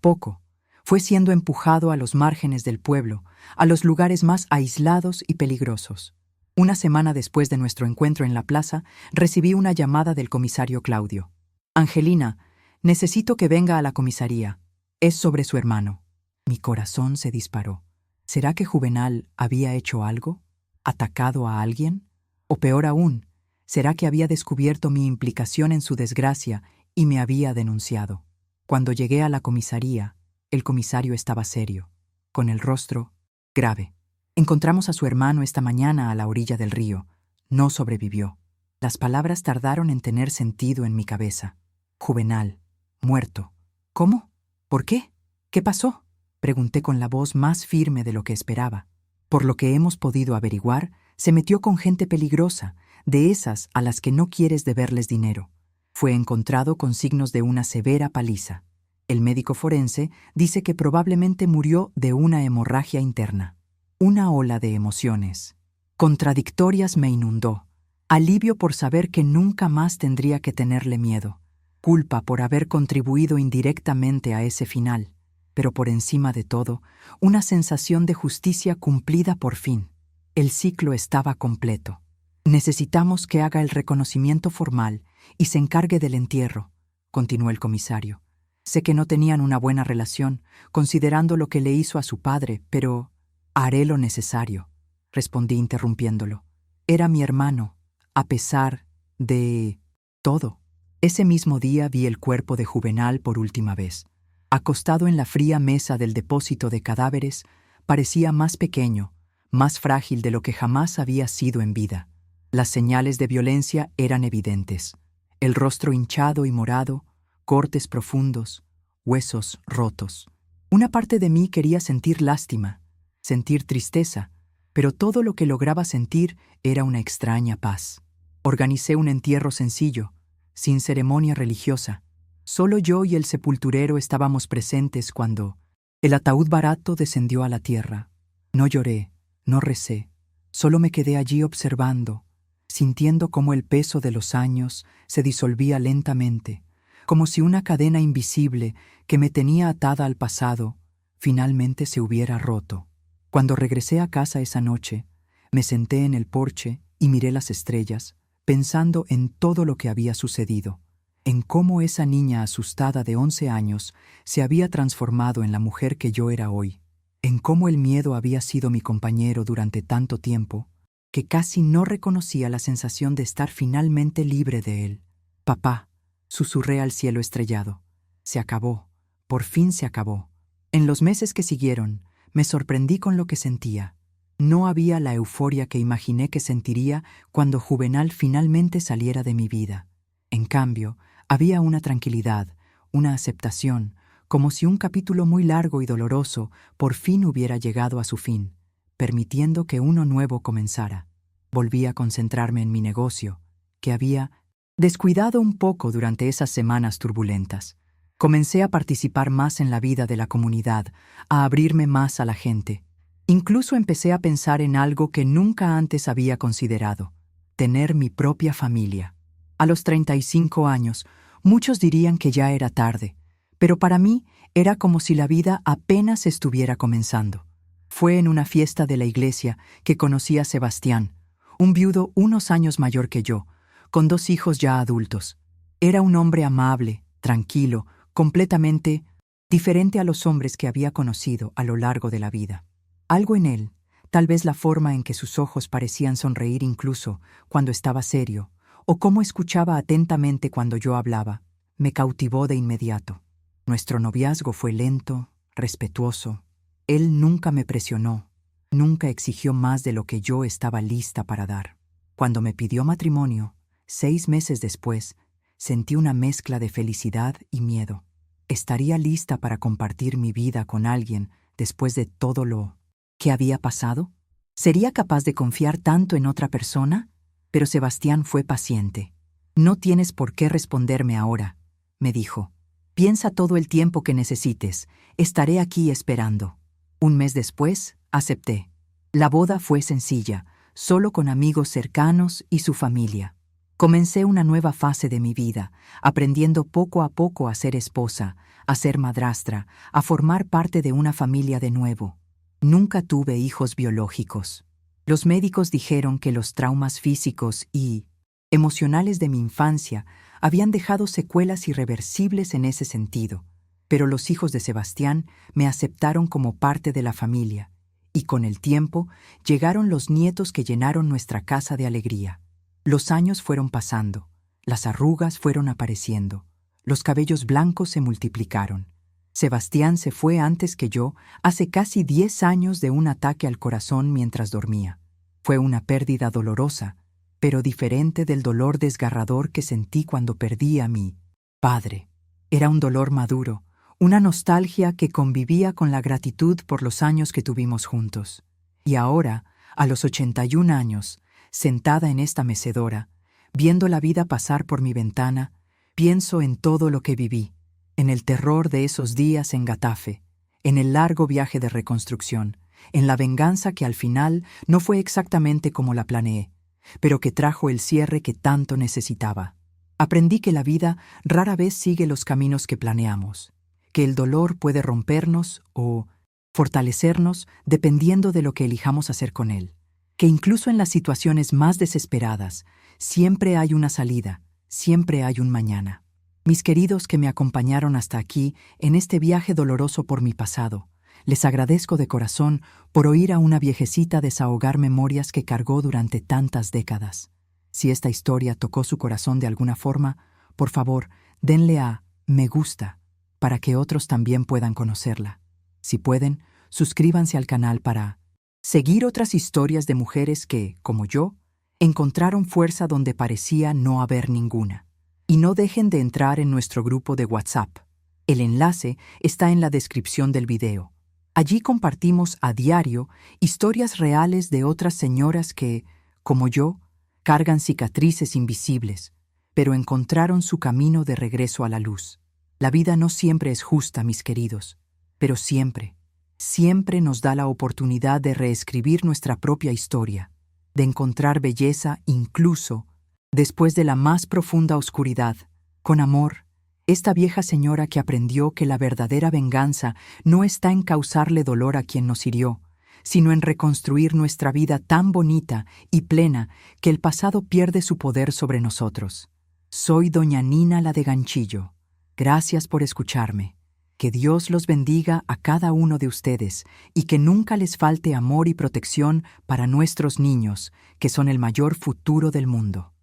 poco, fue siendo empujado a los márgenes del pueblo, a los lugares más aislados y peligrosos. Una semana después de nuestro encuentro en la plaza, recibí una llamada del comisario Claudio. «Angelina, necesito que venga a la comisaría. Es sobre su hermano». Mi corazón se disparó. ¿Será que Juvenal había hecho algo? ¿Atacado a alguien? O peor aún, ¿será que había descubierto mi implicación en su desgracia y me había denunciado? Cuando llegué a la comisaría, el comisario estaba serio, con el rostro grave. «Encontramos a su hermano esta mañana a la orilla del río. No sobrevivió». Las palabras tardaron en tener sentido en mi cabeza. Juvenal, muerto. ¿Cómo? ¿Por qué? ¿Qué pasó?, pregunté con la voz más firme de lo que esperaba. Por lo que hemos podido averiguar, se metió con gente peligrosa, de esas a las que no quieres deberles dinero. Fue encontrado con signos de una severa paliza. El médico forense dice que probablemente murió de una hemorragia interna. Una ola de emociones contradictorias me inundó. alivio por saber que nunca más tendría que tenerle miedo, culpa por haber contribuido indirectamente a ese final, pero por encima de todo, una sensación de justicia cumplida por fin. El ciclo estaba completo. Necesitamos que haga el reconocimiento formal y se encargue del entierro, continuó el comisario. Sé que no tenían una buena relación, considerando lo que le hizo a su padre, pero haré lo necesario, respondí interrumpiéndolo. Era mi hermano, a pesar de todo. Ese mismo día vi el cuerpo de Juvenal por última vez. Acostado en la fría mesa del depósito de cadáveres, parecía más pequeño, más frágil de lo que jamás había sido en vida. Las señales de violencia eran evidentes. El rostro hinchado y morado, cortes profundos, huesos rotos. Una parte de mí quería sentir lástima, sentir tristeza, pero todo lo que lograba sentir era una extraña paz. Organicé un entierro sencillo, sin ceremonia religiosa. Solo yo y el sepulturero estábamos presentes cuando el ataúd barato descendió a la tierra. No lloré, no recé, solo me quedé allí observando, sintiendo cómo el peso de los años se disolvía lentamente, como si una cadena invisible que me tenía atada al pasado finalmente se hubiera roto. Cuando regresé a casa esa noche, me senté en el porche y miré las estrellas, pensando en todo lo que había sucedido, en cómo esa niña asustada de 11 años se había transformado en la mujer que yo era hoy, en cómo el miedo había sido mi compañero durante tanto tiempo, que casi no reconocía la sensación de estar finalmente libre de él. Papá, susurré al cielo estrellado. Se acabó, por fin se acabó. En los meses que siguieron, me sorprendí con lo que sentía. No había la euforia que imaginé que sentiría cuando Juvenal finalmente saliera de mi vida. En cambio, había una tranquilidad, una aceptación, como si un capítulo muy largo y doloroso por fin hubiera llegado a su fin, permitiendo que uno nuevo comenzara. Volví a concentrarme en mi negocio, que había descuidado un poco durante esas semanas turbulentas. Comencé a participar más en la vida de la comunidad, a abrirme más a la gente. Incluso empecé a pensar en algo que nunca antes había considerado: tener mi propia familia. A los 35 años, muchos dirían que ya era tarde, pero para mí era como si la vida apenas estuviera comenzando. Fue en una fiesta de la iglesia que conocí a Sebastián, un viudo unos años mayor que yo, con 2 hijos ya adultos. Era un hombre amable, tranquilo, completamente diferente a los hombres que había conocido a lo largo de la vida. Algo en él, tal vez la forma en que sus ojos parecían sonreír incluso cuando estaba serio, o cómo escuchaba atentamente cuando yo hablaba, me cautivó de inmediato. Nuestro noviazgo fue lento, respetuoso. Él nunca me presionó, nunca exigió más de lo que yo estaba lista para dar. Cuando me pidió matrimonio, 6 meses después, sentí una mezcla de felicidad y miedo. ¿Estaría lista para compartir mi vida con alguien después de todo lo que había pasado? ¿Sería capaz de confiar tanto en otra persona? Pero Sebastián fue paciente. No tienes por qué responderme ahora, me dijo. Piensa todo el tiempo que necesites. Estaré aquí esperando. 1 mes después, acepté. La boda fue sencilla, solo con amigos cercanos y su familia. Comencé una nueva fase de mi vida, aprendiendo poco a poco a ser esposa, a ser madrastra, a formar parte de una familia de nuevo. Nunca tuve hijos biológicos. Los médicos dijeron que los traumas físicos y emocionales de mi infancia habían dejado secuelas irreversibles en ese sentido, pero los hijos de Sebastián me aceptaron como parte de la familia, y con el tiempo llegaron los nietos que llenaron nuestra casa de alegría. Los años fueron pasando, las arrugas fueron apareciendo, los cabellos blancos se multiplicaron. Sebastián se fue antes que yo, hace casi 10 años, de un ataque al corazón mientras dormía. Fue una pérdida dolorosa, pero diferente del dolor desgarrador que sentí cuando perdí a mi padre. Era un dolor maduro, una nostalgia que convivía con la gratitud por los años que tuvimos juntos. Y ahora, a los 81 años, sentada en esta mecedora, viendo la vida pasar por mi ventana, pienso en todo lo que viví, en el terror de esos días en Getafe, en el largo viaje de reconstrucción, en la venganza que al final no fue exactamente como la planeé, pero que trajo el cierre que tanto necesitaba. Aprendí que la vida rara vez sigue los caminos que planeamos, que el dolor puede rompernos o fortalecernos dependiendo de lo que elijamos hacer con él, que incluso en las situaciones más desesperadas, siempre hay una salida, siempre hay un mañana. Mis queridos que me acompañaron hasta aquí en este viaje doloroso por mi pasado, les agradezco de corazón por oír a una viejecita desahogar memorias que cargó durante tantas décadas. Si esta historia tocó su corazón de alguna forma, por favor, denle a me gusta para que otros también puedan conocerla. Si pueden, suscríbanse al canal para seguir otras historias de mujeres que, como yo, encontraron fuerza donde parecía no haber ninguna. Y no dejen de entrar en nuestro grupo de WhatsApp. El enlace está en la descripción del video. Allí compartimos a diario historias reales de otras señoras que, como yo, cargan cicatrices invisibles, pero encontraron su camino de regreso a la luz. La vida no siempre es justa, mis queridos, pero siempre, siempre nos da la oportunidad de reescribir nuestra propia historia, de encontrar belleza incluso después de la más profunda oscuridad. Con amor, esta vieja señora que aprendió que la verdadera venganza no está en causarle dolor a quien nos hirió, sino en reconstruir nuestra vida tan bonita y plena que el pasado pierde su poder sobre nosotros. Soy doña Nina la de Ganchillo. Gracias por escucharme. Que Dios los bendiga a cada uno de ustedes y que nunca les falte amor y protección para nuestros niños, que son el mayor futuro del mundo.